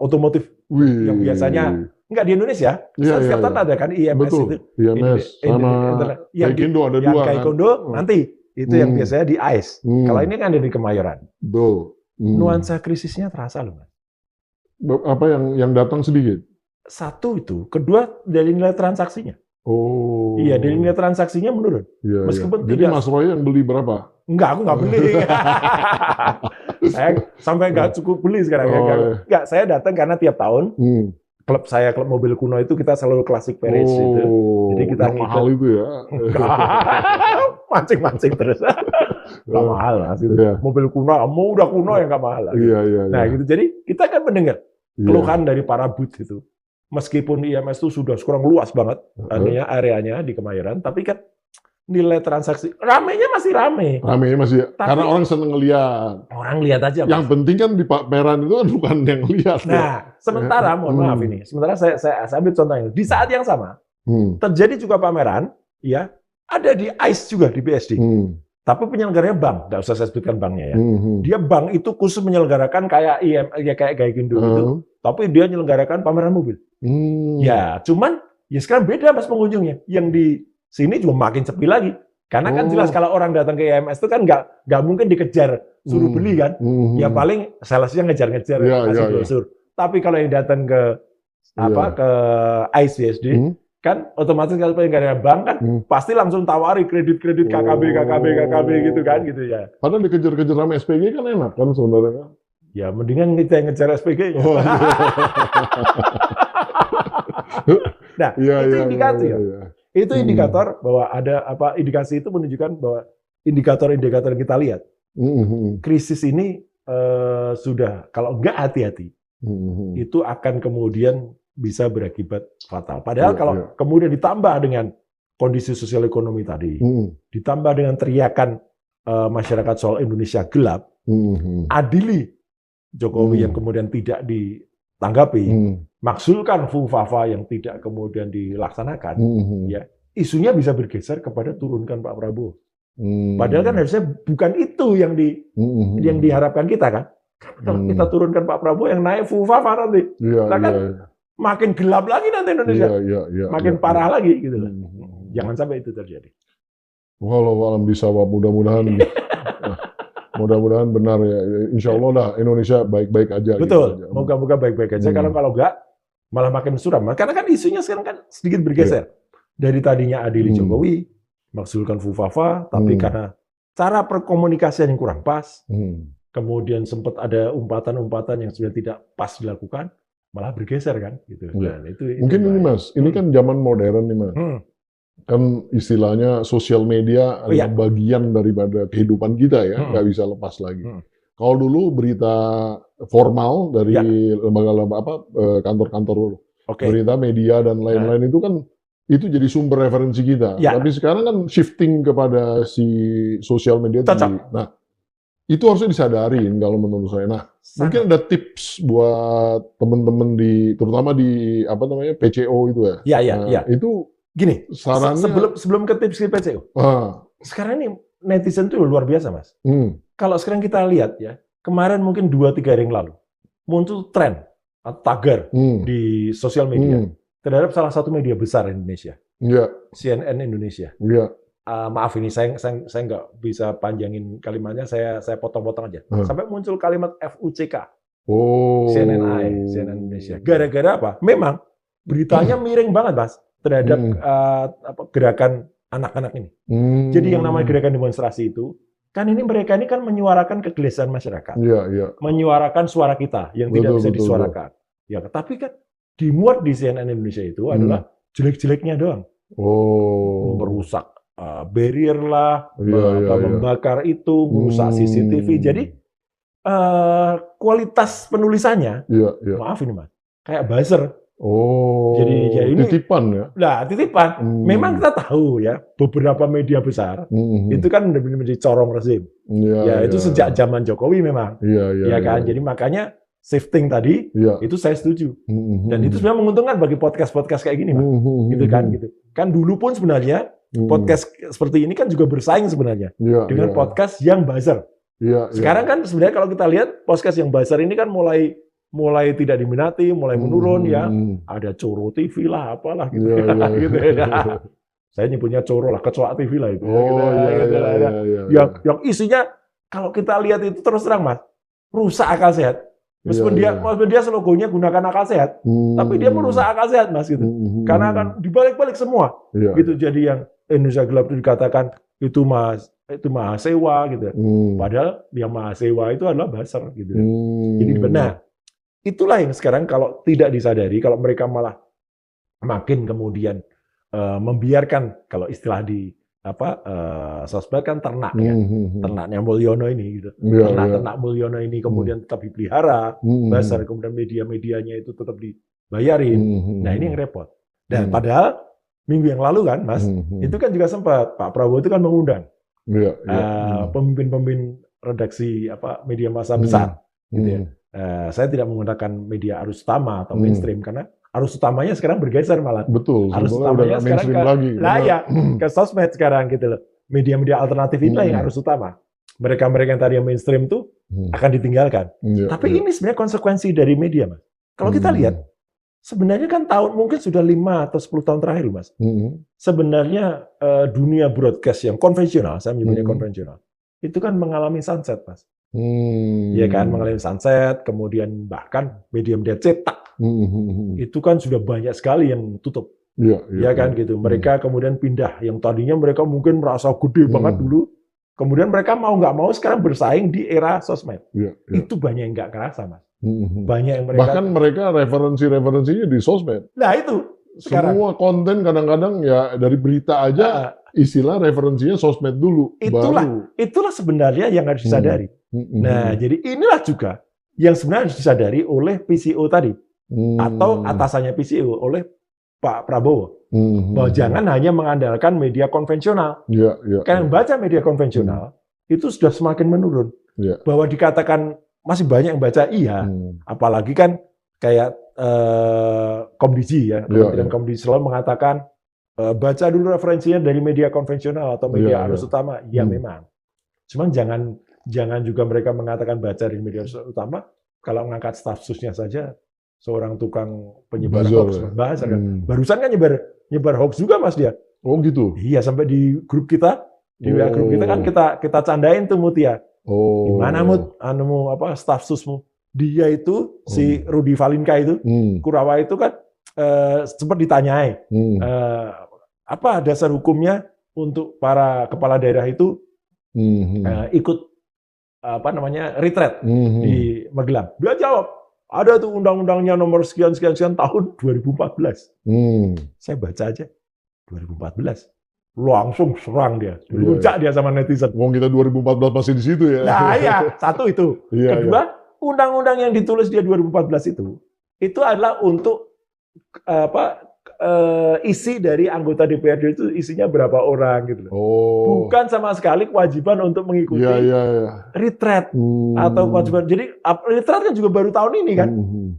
otomotif yang biasanya enggak di Indonesia. Setiap tahun ada kan IMS itu. IMS sama Gaikindo ada 2 kan. Gaikindo nanti itu yang biasanya di ICE. Kalau ini kan ada di Kemayoran. Nuansa krisisnya terasa loh Mas. Apa yang datang sedikit? Satu itu, kedua dari nilai transaksinya. Iya, dari nilai transaksinya menurun. Meskipun jadi Mas Roy yang beli berapa? Enggak, aku nggak beli. Saya sampai nggak cukup beli sekarang. Enggak, saya datang karena tiap tahun klub mobil kuno itu kita selalu klasik Paris itu. Jadi kita mahal itu ya. Mancing-mancing terus. Nggak mahal Mas. Mobil kuno, mau udah kuno ya nggak mahal. Nah gitu. Jadi kita kan mendengar keluhan dari para booth itu. Meskipun IMS itu sudah sekarang luas banget areanya di Kemayoran, tapi kan nilai transaksi ramenya masih rame. Ramenya masih, karena orang seneng ngeliat. Orang lihat aja. Yang Mas. penting kan di pameran itu kan bukan yang lihat. Nah, sementara mohon maaf ini, sementara saya ambil contohnya. Di saat yang sama terjadi juga pameran, ya ada di ICE juga di BSD. Tapi penyelenggaranya bank, nggak usah saya sebutkan banknya ya. Dia bank itu khusus menyelenggarakan kayak kayak Gaikindo itu, tapi dia menyelenggarakan pameran mobil. Ya, cuman ya sekarang beda Mas pengunjungnya. Yang di sini juga makin sepi lagi. Karena kan jelas kalau orang datang ke IMS itu kan nggak mungkin dikejar suruh beli kan. Ya paling salesnya ngejar-ngejar kasih brosur. Tapi kalau yang datang ke ke ICE BSD kan otomatis kalau nggak ada bank kan pasti langsung tawari kredit KKB gitu kan gitu ya. Padahal dikejar-kejar sama SPG kan enak kan sebenarnya. Ya mendingan kita yang ngejar SPG. Nah itu indikasi ya. Itu indikator bahwa ada indikasi itu menunjukkan bahwa indikator-indikator yang kita lihat krisis ini sudah kalau nggak hati-hati itu akan kemudian bisa berakibat fatal. Padahal kalau kemudian ditambah dengan kondisi sosial ekonomi tadi, ditambah dengan teriakan masyarakat soal Indonesia gelap, adili Jokowi yang kemudian tidak ditanggapi, maksulkan Fufafa yang tidak kemudian dilaksanakan, ya isunya bisa bergeser kepada turunkan Pak Prabowo. Padahal kan harusnya bukan itu yang diharapkan kita kan. Kalau kita turunkan Pak Prabowo yang naik Fufafa nanti, makin gelap lagi nanti Indonesia, makin parah lagi gitu loh. Jangan sampai itu terjadi. Walau bisa, mudah-mudahan mudah-mudahan benar ya. Insya Allah lah Indonesia baik-baik aja. Betul. Gitu. Moga-moga baik-baik aja. Kalau enggak malah makin suram. Karena kan isunya sekarang kan sedikit bergeser. Dari tadinya adili Jokowi, maksulkan Fufafa, tapi karena cara perkomunikasian yang kurang pas, kemudian sempat ada umpatan-umpatan yang sebenarnya tidak pas dilakukan, malah bergeser kan. Gitu. Dan itu mungkin ini Mas, ini kan zaman modern nih Mas. Kan istilahnya sosial media adalah bagian daripada kehidupan kita ya, nggak bisa lepas lagi. Kalau dulu berita formal dari lembaga kantor-kantor berita media dan lain-lain itu kan itu jadi sumber referensi kita. Tapi sekarang kan shifting kepada si sosial media tadi. Nah, itu harusnya disadarin kalau menurut saya. Nah, mungkin ada tips buat teman-teman terutama di PCO itu ya. Iya. Itu gini, sarannya sebelum ke tips di PCO. Sekarang ini netizen itu luar biasa, Mas. Kalau sekarang kita lihat ya, kemarin mungkin 2-3 hari yang lalu muncul tren atau tagar di sosial media terhadap salah satu media besar Indonesia, CNN Indonesia. Maaf ini saya nggak bisa panjangin kalimatnya, saya potong-potong aja. Sampai muncul kalimat FUCK, CNN Indonesia. Gara-gara apa? Memang beritanya miring banget, Mas, terhadap gerakan anak-anak ini. Jadi yang namanya gerakan demonstrasi itu, kan mereka ini kan menyuarakan kegelisahan masyarakat, menyuarakan suara kita yang tidak bisa disuarakan. Ya, tapi kan dimuat di CNN Indonesia itu adalah jelek-jeleknya doang. Merusak barrier lah, membakar itu, merusak CCTV. Jadi kualitas penulisannya, maaf ini Mas, kayak buzzer. Jadi ya ini titipan ya. Nah, titipan. Memang kita tahu ya, beberapa media besar itu kan menjadi corong rezim. Itu sejak zaman Jokowi memang. Kan. Jadi makanya shifting tadi itu saya setuju. Dan itu sebenarnya menguntungkan bagi podcast-podcast kayak gini, Mas. Gitu kan gitu. Kan dulu pun sebenarnya podcast seperti ini kan juga bersaing sebenarnya dengan podcast yang buzzer. Sekarang kan sebenarnya kalau kita lihat podcast yang buzzer ini kan mulai tidak diminati, mulai menurun ya. Ada Coro TV lah, apalah gitu. Saya nyebutnya Coro lah, kecoa TV lah itu. Yang isinya kalau kita lihat itu terus terang Mas, rusak akal sehat. Meskipun dia logonya gunakan akal sehat, tapi dia merusak akal sehat Mas gitu. Karena akan dibalik-balik semua. Gitu. Jadi yang Indonesia gelap itu dikatakan itu mahasewa gitu. Padahal yang mahasewa itu adalah buzzer gitu. Jadi benar. Itulah yang sekarang kalau tidak disadari, kalau mereka malah makin kemudian membiarkan, kalau istilah di sosmed kan ternak ya, ternaknya Mulyono ini gitu. Ternak Mulyono ini kemudian tetap dipelihara, besar, kemudian media-medianya itu tetap dibayarin. Nah, ini yang repot. Dan padahal minggu yang lalu kan, Mas, itu kan juga sempat Pak Prabowo itu kan mengundang pemimpin-pemimpin redaksi media massa besar gitu ya. Saya tidak menggunakan media arus utama atau mainstream karena arus utamanya sekarang bergeser malah. Betul. Arus utamanya sekarang ke sosmed sekarang gitu loh. Media-media alternatif inilah yang arus utama. Mereka-mereka yang tadi yang mainstream tuh akan ditinggalkan. Tapi ini sebenarnya konsekuensi dari media, Mas. Kalau kita lihat, sebenarnya kan mungkin sudah 5 atau 10 tahun terakhir, Mas. Sebenarnya dunia broadcast yang konvensional, saya menyebutnya konvensional, itu kan mengalami sunset, Mas. Ya kan, mengalami sunset, kemudian bahkan media-media cetak itu kan sudah banyak sekali yang tutup, ya kan gitu. Mereka kemudian pindah, yang tadinya mereka mungkin merasa gede banget dulu, kemudian mereka mau nggak mau sekarang bersaing di era sosmed. Itu banyak yang nggak kerasa, Mas. Banyak yang bahkan mereka referensinya di sosmed. Nah itu. Sekarang. Semua konten kadang-kadang ya dari berita aja istilah referensinya sosmed dulu. Itulah sebenarnya yang harus disadari. Nah, jadi inilah juga yang sebenarnya harus disadari oleh PCO tadi atau atasannya PCO oleh Pak Prabowo bahwa jangan hanya mengandalkan media konvensional. Karena yang baca media konvensional itu sudah semakin menurun. Bahwa dikatakan masih banyak yang baca, iya. Apalagi kan kayak Komdiji ya, Kementerian Komdiji selalu mengatakan baca dulu referensinya dari media konvensional atau media arus utama. Ya memang. Cuman jangan juga mereka mengatakan baca dari media utama kalau mengangkat staf susnya saja seorang tukang penyebar hoax, bahasa kan. Barusan kan nyebar hoax juga Mas dia. Oh gitu. Iya, sampai di grup kita, di WA grup kita kan kita candain tuh Mutia. Gimana Mut, staf susmu? Dia itu si Rudi Valinka itu, Kurawa itu kan sempat ditanyai apa dasar hukumnya untuk para kepala daerah itu ikut retreat di Magelang. Dia jawab, ada tuh undang-undangnya nomor sekian tahun 2014. Saya baca aja 2014. Langsung serang dia. Puncak dia sama netizen. Wong kita 2014 masih di situ ya. Nah, iya, satu itu. Kedua, undang-undang yang ditulis dia 2014 itu adalah untuk isi dari anggota DPRD itu isinya berapa orang gitu loh. Bukan sama sekali kewajiban untuk mengikuti retreat atau kewajiban. Jadi retreat kan juga baru tahun ini kan.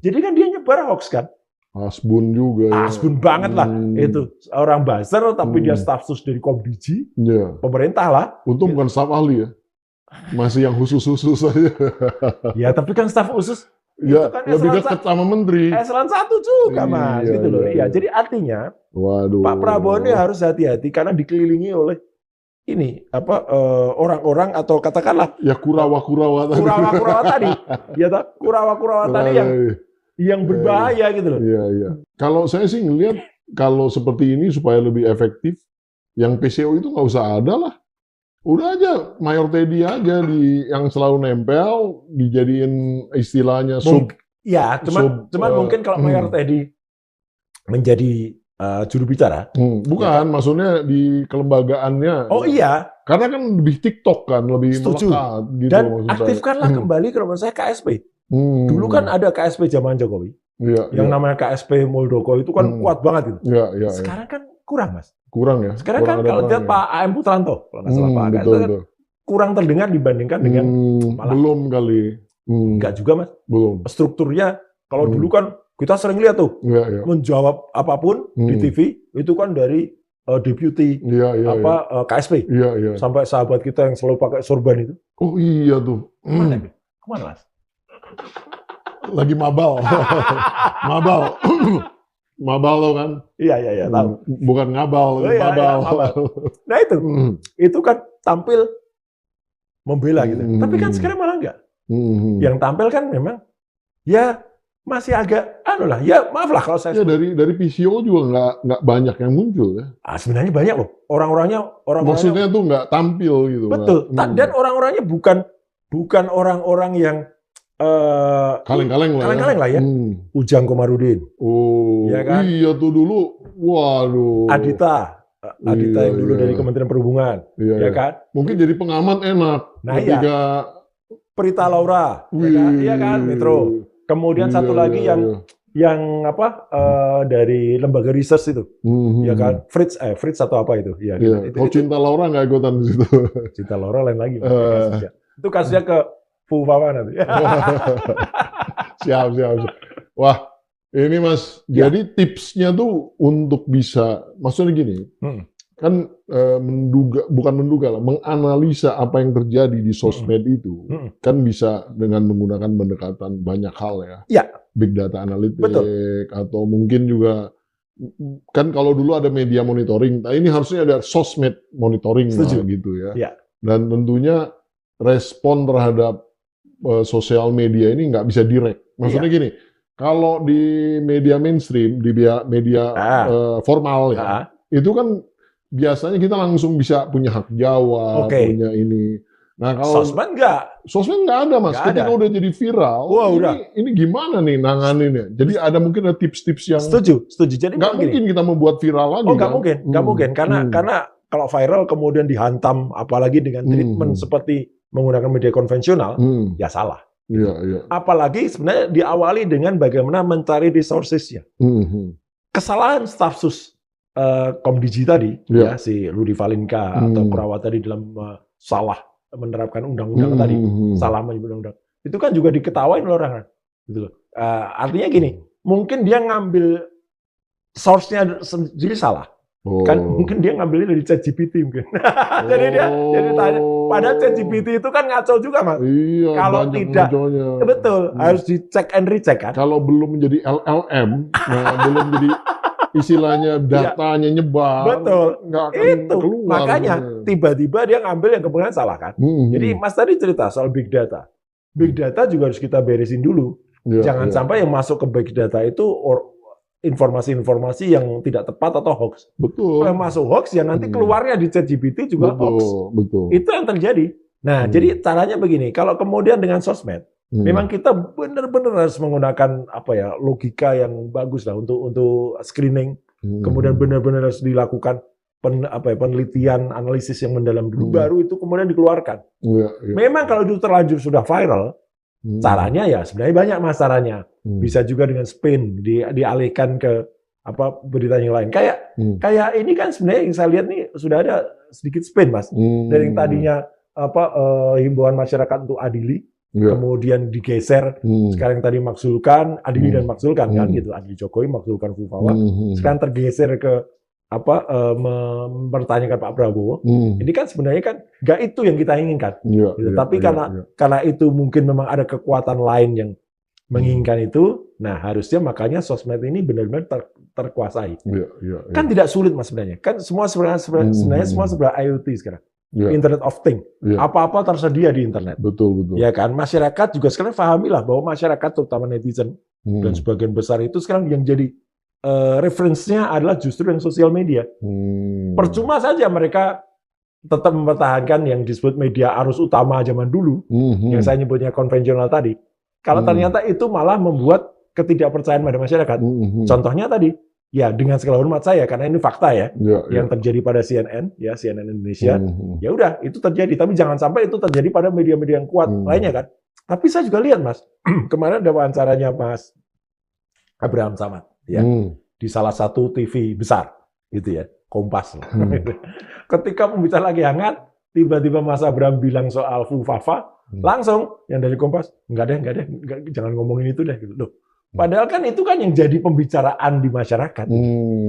Jadi kan dia nyebar hoax kan. Asbun juga ya. Asbun banget lah itu. Orang buzzer tapi dia staf sus dari Komdiji. Pemerintah lah. Untung bukan staf ahli ya. Masih yang khusus-khusus saja. Ya tapi kan staf khusus ya, kan lebih dekat sama menteri. Eselon 1 juga Mas, gitu loh. Iya, jadi artinya Pak Prabowo ini harus hati-hati karena dikelilingi oleh ini orang-orang atau katakanlah ya kurawa-kurawa tadi. Kurawa-kurawa tadi. Ya kurawa-kurawa tadi yang berbahaya gitu loh. Iya. Kalau saya sih ngelihat kalau seperti ini supaya lebih efektif, yang PCO itu nggak usah ada lah. Udah aja Mayor Teddy aja yang selalu nempel dijadiin istilahnya sub. Ya, cuman mungkin kalau Mayor Teddy menjadi juru bicara. Bukan, maksudnya di kelembagaannya. Oh iya. Karena kan lebih TikTok kan, lebih melekat gitu. Dan aktifkanlah kembali kalau menurut saya KSP. Dulu kan ada KSP zaman Jokowi. Yang namanya KSP Muldoko itu kan kuat banget gitu. Sekarang kan kurang Mas. Kurang ya. Sekarang kan kalau lihat Pak AM Putranto, kalau nggak salah Pak AM itu kan kurang terdengar dibandingkan dengan malah. Belum kali. Enggak juga Mas. Belum. Strukturnya kalau dulu kan kita sering lihat tuh menjawab apapun di TV itu kan dari deputy KSP. Sampai sahabat kita yang selalu pakai sorban itu. Oh iya tuh. Kemana Mas? Lagi mabal. Mabal lo kan? Iya, tahu. Bukan ngabal, mabal. Nah itu kan tampil membela gitu. Tapi kan sekarang malah enggak. Yang tampil kan memang ya masih agak ya maaf lah kalau saya. Ya dari PCO juga nggak banyak yang muncul ya. Sebenarnya banyak loh. Orang-orangnya maksudnya tuh nggak tampil gitu. Betul. Dan orang-orangnya bukan orang-orang yang kaleng-kaleng lah ya. Ujang Komarudin. Ya kan? Iya tuh dulu. Waduh. Adita yang dulu dari Kementerian Perhubungan. Ya kan? Mungkin jadi pengamat enak. Nah ketika Prita Laura. Iya kan? Metro. Kemudian satu lagi yang dari lembaga research itu. Ya kan? Fritz atau apa itu? Ya, itu Cinta Laura nggak ikutan di situ. Cinta Laura lain lagi. Itu kasusnya ke Pupama nanti. Siap. Wah, ini Mas, jadi tipsnya tuh untuk bisa, maksudnya gini, kan bukan menduga lah, menganalisa apa yang terjadi di sosmed itu, kan bisa dengan menggunakan pendekatan banyak hal ya. Big data analytics, atau mungkin juga, kan kalau dulu ada media monitoring, nah ini harusnya ada sosmed monitoring lah gitu ya. Dan tentunya respon terhadap sosial media ini nggak bisa direct. Maksudnya gini, kalau di media mainstream, di media formal ya, itu kan biasanya kita langsung bisa punya hak jawab, punya ini. Nah kalau sosmed nggak ada Mas. Ketika udah jadi viral, ini gimana nih nanganinnya? Jadi mungkin ada tips-tips yang setuju. Jadi nggak mungkin kita membuat viral lagi. Nggak mungkin. Karena kalau viral kemudian dihantam, apalagi dengan treatment seperti menggunakan media konvensional, ya salah. Apalagi sebenarnya diawali dengan bagaimana mencari resources-nya. Kesalahan staf sus Komdigi tadi, ya si Rudi Valinka atau Kurawat tadi dalam salah menerapkan undang-undang tadi, salah menyebut undang-undang, itu kan juga diketawain oleh orang, gitu loh. Artinya gini, mungkin dia ngambil source-nya sendiri salah. Kan mungkin dia ngambilnya dari ChatGPT mungkin. Jadi tanya, padahal ChatGPT itu kan ngaco juga, Mas. Iya, kalau tidak betul, harus dicek and recheck kan. Kalau belum menjadi LLM, belum jadi istilahnya datanya nyebar. Betul. Itu keluar, makanya tiba-tiba dia ngambil yang kebenaran salah kan. Jadi Mas tadi cerita soal big data. Big data juga harus kita beresin dulu. Jangan sampai yang masuk ke big data itu informasi-informasi yang tidak tepat atau hoax. Betul. Kalau masuk hoax ya nanti keluarnya di ChatGPT juga hoax. Betul. Itu yang terjadi. Nah, jadi caranya begini. Kalau kemudian dengan sosmed, memang kita benar-benar harus menggunakan logika yang bagus lah untuk screening. Kemudian benar-benar harus dilakukan penelitian, analisis yang mendalam dulu. Baru itu kemudian dikeluarkan. Memang kalau itu terlanjur sudah viral, caranya ya sebenarnya banyak Mas caranya. Bisa juga dengan spin, dialihkan ke berita yang lain. Kayak ini kan sebenarnya yang saya lihat nih sudah ada sedikit spin, Mas. Dari yang tadinya himbauan masyarakat untuk adili, kemudian digeser, sekarang yang tadi maksulkan, adili dan maksulkan kan gitu. Adili Jokowi, maksulkan Fufawa. Sekarang tergeser ke mempertanyakan Pak Prabowo. Ini kan sebenarnya kan nggak itu yang kita inginkan. Tapi karena itu mungkin memang ada kekuatan lain yang menginginkan itu, nah harusnya makanya sosmed ini benar-benar terkuasai. Kan tidak sulit Mas sebenarnya. Kan semua sebenarnya semua sebenarnya IoT sekarang. Internet of Things. Apa-apa tersedia di internet. Betul. Ya kan, masyarakat juga sekarang pahamilah bahwa masyarakat terutama netizen dan sebagian besar itu sekarang yang jadi referensinya adalah justru yang sosial media. Percuma saja mereka tetap mempertahankan yang disebut media arus utama zaman dulu, yang saya nyebutnya konvensional tadi. Kalau ternyata itu malah membuat ketidakpercayaan pada masyarakat. Contohnya tadi, ya dengan segala hormat saya, karena ini fakta ya, yang terjadi pada CNN, ya CNN Indonesia, ya udah itu terjadi. Tapi jangan sampai itu terjadi pada media-media yang kuat lainnya kan. Tapi saya juga lihat Mas, kemarin ada wawancaranya Mas Abraham Samad, ya di salah satu TV besar, gitu ya, Kompas. Ketika pembicaraan lagi hangat, tiba-tiba Mas Abraham bilang soal Fufafa. Langsung yang dari Kompas, enggak deh, jangan ngomongin itu deh gitu loh. Padahal kan itu kan yang jadi pembicaraan di masyarakat.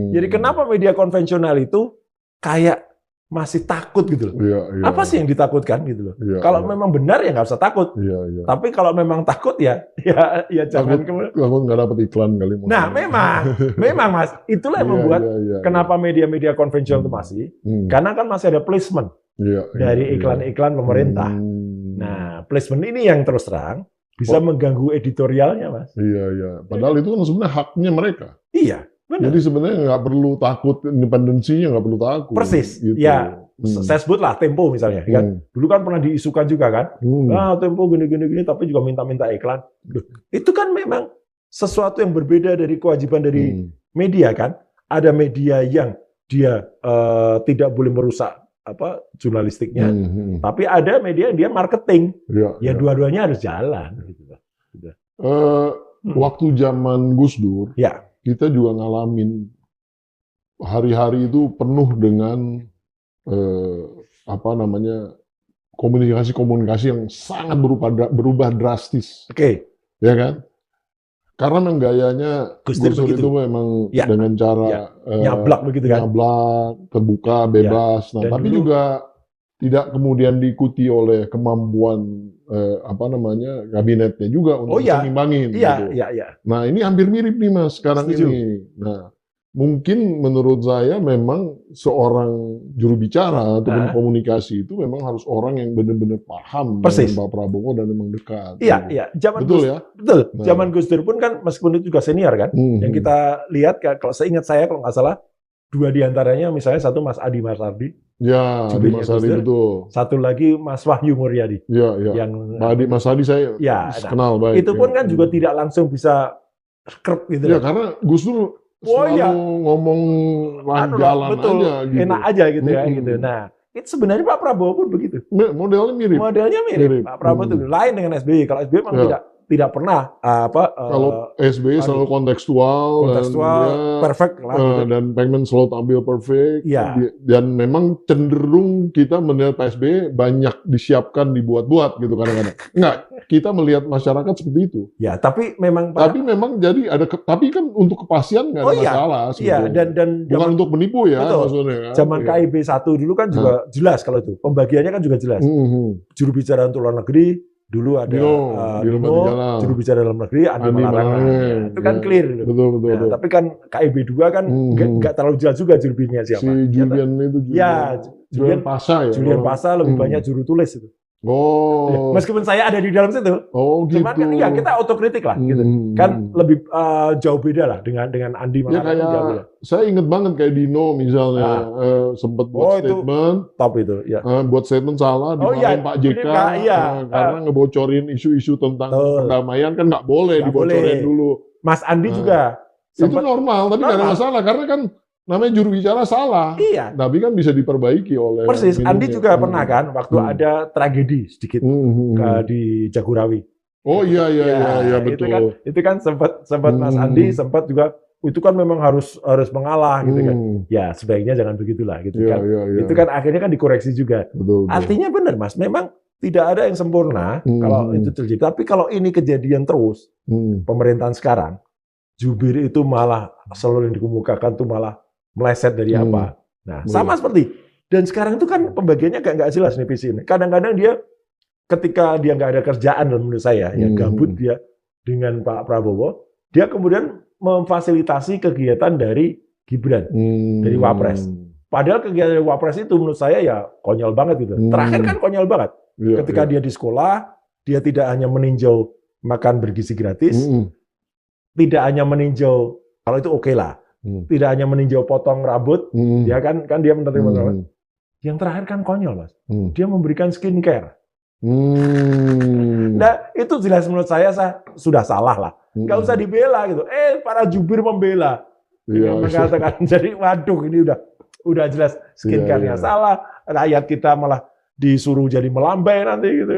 Jadi kenapa media konvensional itu kayak masih takut gitu loh? Apa sih yang ditakutkan gitu loh? Kalau memang benar ya nggak usah takut. Tapi kalau memang takut ya jangan takut nggak dapat iklan kali. Nah memang Mas, itulah yang membuat kenapa media-media konvensional itu masih, karena kan masih ada placement dari iklan-iklan pemerintah. Nah, placement ini yang terus terang bisa mengganggu editorialnya, Mas. Padahal itu kan sebenarnya haknya mereka. Iya, benar. Jadi sebenarnya nggak perlu takut, independensinya nggak perlu takut. Persis. Gitu. Ya, saya sebutlah Tempo misalnya. Kan? Dulu kan pernah diisukan juga kan. Tempo gini, tapi juga minta-minta iklan. Itu kan memang sesuatu yang berbeda dari kewajiban dari media kan. Ada media yang dia tidak boleh merusak jurnalistiknya, tapi ada media yang dia marketing, dua-duanya harus jalan. Waktu zaman Gus Dur, kita juga ngalamin hari-hari itu penuh dengan komunikasi yang sangat berubah drastis, ya kan? Karena memang gayanya Gus Dur itu memang dengan cara nyablak begitu kan, terbuka, bebas. Nah, tapi dulu juga tidak kemudian diikuti oleh kemampuan kabinetnya juga untuk mengimbangin. Gitu. Nah, ini hampir mirip nih Mas sekarang ini. Nah, mungkin menurut saya memang seorang juru bicara atau komunikasi itu memang harus orang yang benar-benar paham dengan Pak Prabowo dan memang dekat. Betul. Zaman Gus Dur pun kan meskipun itu juga senior kan, yang kita lihat kalau seingat saya kalau nggak salah 2 diantaranya misalnya satu Mas Adi Marsardi. Adi Marsardi betul. Satu lagi Mas Wahyu Muryadi. Yang Adi Marsardi saya kenal baik. Itu pun kan juga tidak langsung bisa kerap gitu. Karena Gus Dur ngomong jalan betul, aja gitu. Enak aja gitu ya gitu. Nah, itu sebenarnya Pak Prabowo pun begitu. Modelnya mirip. Pak Prabowo itu lain dengan SBY. Kalau SBY memang tidak pernah kalau SBY selalu kontekstual dan perfect lah, gitu. Dan pengen selalu tampil perfect. Dan memang cenderung kita melihat Pak SBY banyak disiapkan dibuat-buat gitu kadang-kadang. Enggak, kita melihat masyarakat seperti itu. Ya, tapi memang jadi tapi kan untuk kepastian nggak ada masalah. Iya, dan bukan untuk menipu ya, maksudnya. Zaman KIB 1 dulu kan juga jelas kalau itu. Pembagiannya kan juga jelas. Juru bicara untuk luar negeri dulu ada Dino, juru bicara dalam negeri Andi Malarangeng. Itu kan clear. Betul. Tapi kan KIB 2 kan nggak terlalu jelas juga juru bicaranya siapa. Si Julian itu Julian Pasha ya. Julian Pasha lebih banyak juru tulis itu. Oh. Meskipun saya ada di dalam situ. Oh gitu. Cuman kan kita otokritik lah gitu. Kan lebih jauh beda lah dengan Andi Malarangeng. Saya inget banget kayak Dino misalnya sempat buat statement. Top itu, ya. Buat statement salah dimarahin Pak JK karena ngebocorin isu-isu tentang perdamaian kan nggak boleh dibocorin dulu. Mas Andi juga. Itu normal, tapi nggak ada masalah karena kan namanya juru bicara salah. Iya. Tapi kan bisa diperbaiki oleh. Persis. Andi juga pernah kan waktu ada tragedi sedikit di Jagorawi. Oh iya betul. Itu kan sempat Mas Andi sempat juga itu kan memang harus mengalah gitu kan. Ya sebaiknya jangan begitulah gitu kan. Itu kan akhirnya kan dikoreksi juga. Betul. Artinya benar Mas, memang tidak ada yang sempurna kalau itu terjadi. Tapi kalau ini kejadian terus, pemerintahan sekarang, jubir itu malah selalu yang dikemukakan tuh malah meleset dari apa. Nah, sama seperti. Dan sekarang itu kan pembagiannya nggak jelas nih visi ini. Kadang-kadang dia ketika dia nggak ada kerjaan menurut saya, ya gabut dia dengan Pak Prabowo, dia kemudian memfasilitasi kegiatan dari Gibran, dari Wapres. Padahal kegiatan dari Wapres itu menurut saya ya konyol banget gitu. Terakhir kan konyol banget. Ketika dia di sekolah, dia tidak hanya meninjau makan bergizi gratis, tidak hanya meninjau, kalau itu oke lah. Tidak hanya meninjau potong rambut, ya kan dia menerima rambut. Yang terakhir kan konyol, Mas. Dia memberikan skincare. Nah, itu jelas menurut saya sudah salah lah. Nggak usah dibela gitu. Para jubir membela. Mengatakan jadi waduh ini udah jelas skincare-nya salah. Rakyat kita malah disuruh jadi melambai nanti gitu.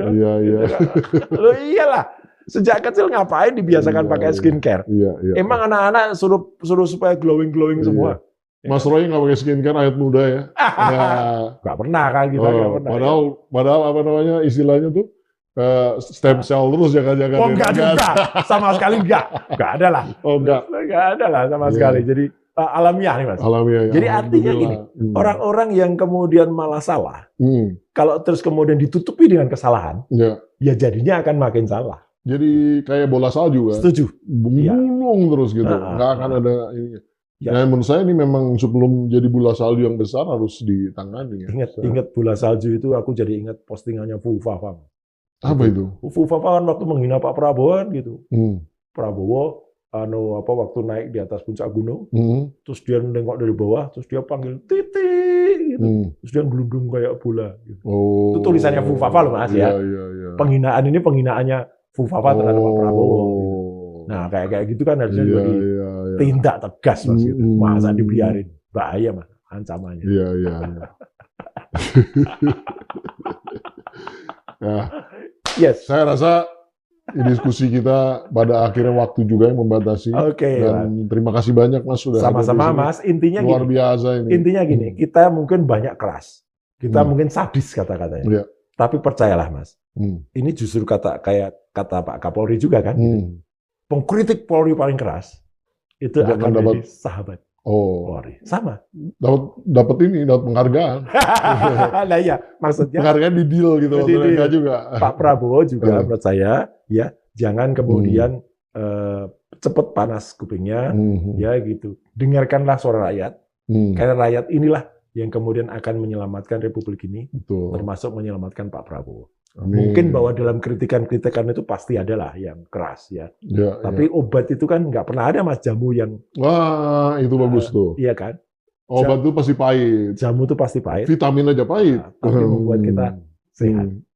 Loh iyalah. Sejak kecil ngapain dibiasakan pakai skincare? Emang anak-anak suruh supaya glowing semua. Mas Roy nggak pakai skincare ayat muda ya? Nggak pernah kan kita. Padahal apa namanya istilahnya tuh stem cell terus jangan-jangan. Oh enggak juga, sama sekali enggak ada lah. Oh enggak ada lah sama sekali. Jadi alamiah nih Mas. Alamiah. Jadi artinya gini, orang-orang yang kemudian malah salah, kalau terus kemudian ditutupi dengan kesalahan, ya jadinya akan makin salah. Jadi kayak bola salju kan? Setuju. Gulung terus gitu. Nggak akan ada ini. Nah, menurut saya ini memang sebelum jadi bola salju yang besar harus ditangani. Ya. Ingat bola salju itu aku jadi ingat postingannya Fu Fafa. Apa itu? Fu Fafa kan waktu menghina Pak Prabowo kan gitu. Prabowo waktu naik di atas puncak gunung, terus dia menengok dari bawah, terus dia panggil titik gitu. Terus dia gelundung kayak bola gitu. Itu tulisannya Fu Fafa loh Mas ya. Penghinaan ini penghinaannya Fu Fafa terhadap Pak Prabowo. Nah kayak gitu kan harusnya jadi tindak tegas Mas gitu. Masa dibiarin, bahaya Mas ancamannya. Yes. Saya rasa diskusi kita pada akhirnya waktu juga yang membatasi. Dan terima kasih banyak Mas sudah. Sama-sama Mas. Intinya luar biasa ini. Intinya gini, kita mungkin banyak keras, kita mungkin sadis kata-katanya. Tapi percayalah Mas, ini justru kata Pak Kapolri juga kan. Pengkritik Polri paling keras itu akan menjadi sahabat Polri. Sama. Dapat penghargaan. Nah iya, maksudnya penghargaan di deal gitu mereka juga. Pak Prabowo juga menurut saya ya jangan kemudian cepet panas kupingnya ya gitu. Dengarkanlah suara rakyat. Karena rakyat inilah yang kemudian akan menyelamatkan Republik ini, termasuk menyelamatkan Pak Prabowo. Mungkin bahwa dalam kritikan-kritikan itu pasti adalah yang keras ya. Tapi obat itu kan nggak pernah ada Mas jamu yang. Wah itu bagus tuh. Iya kan. Obat itu pasti pahit. Jamu itu pasti pahit. Vitamin aja pahit. Tapi membuat kita sehat.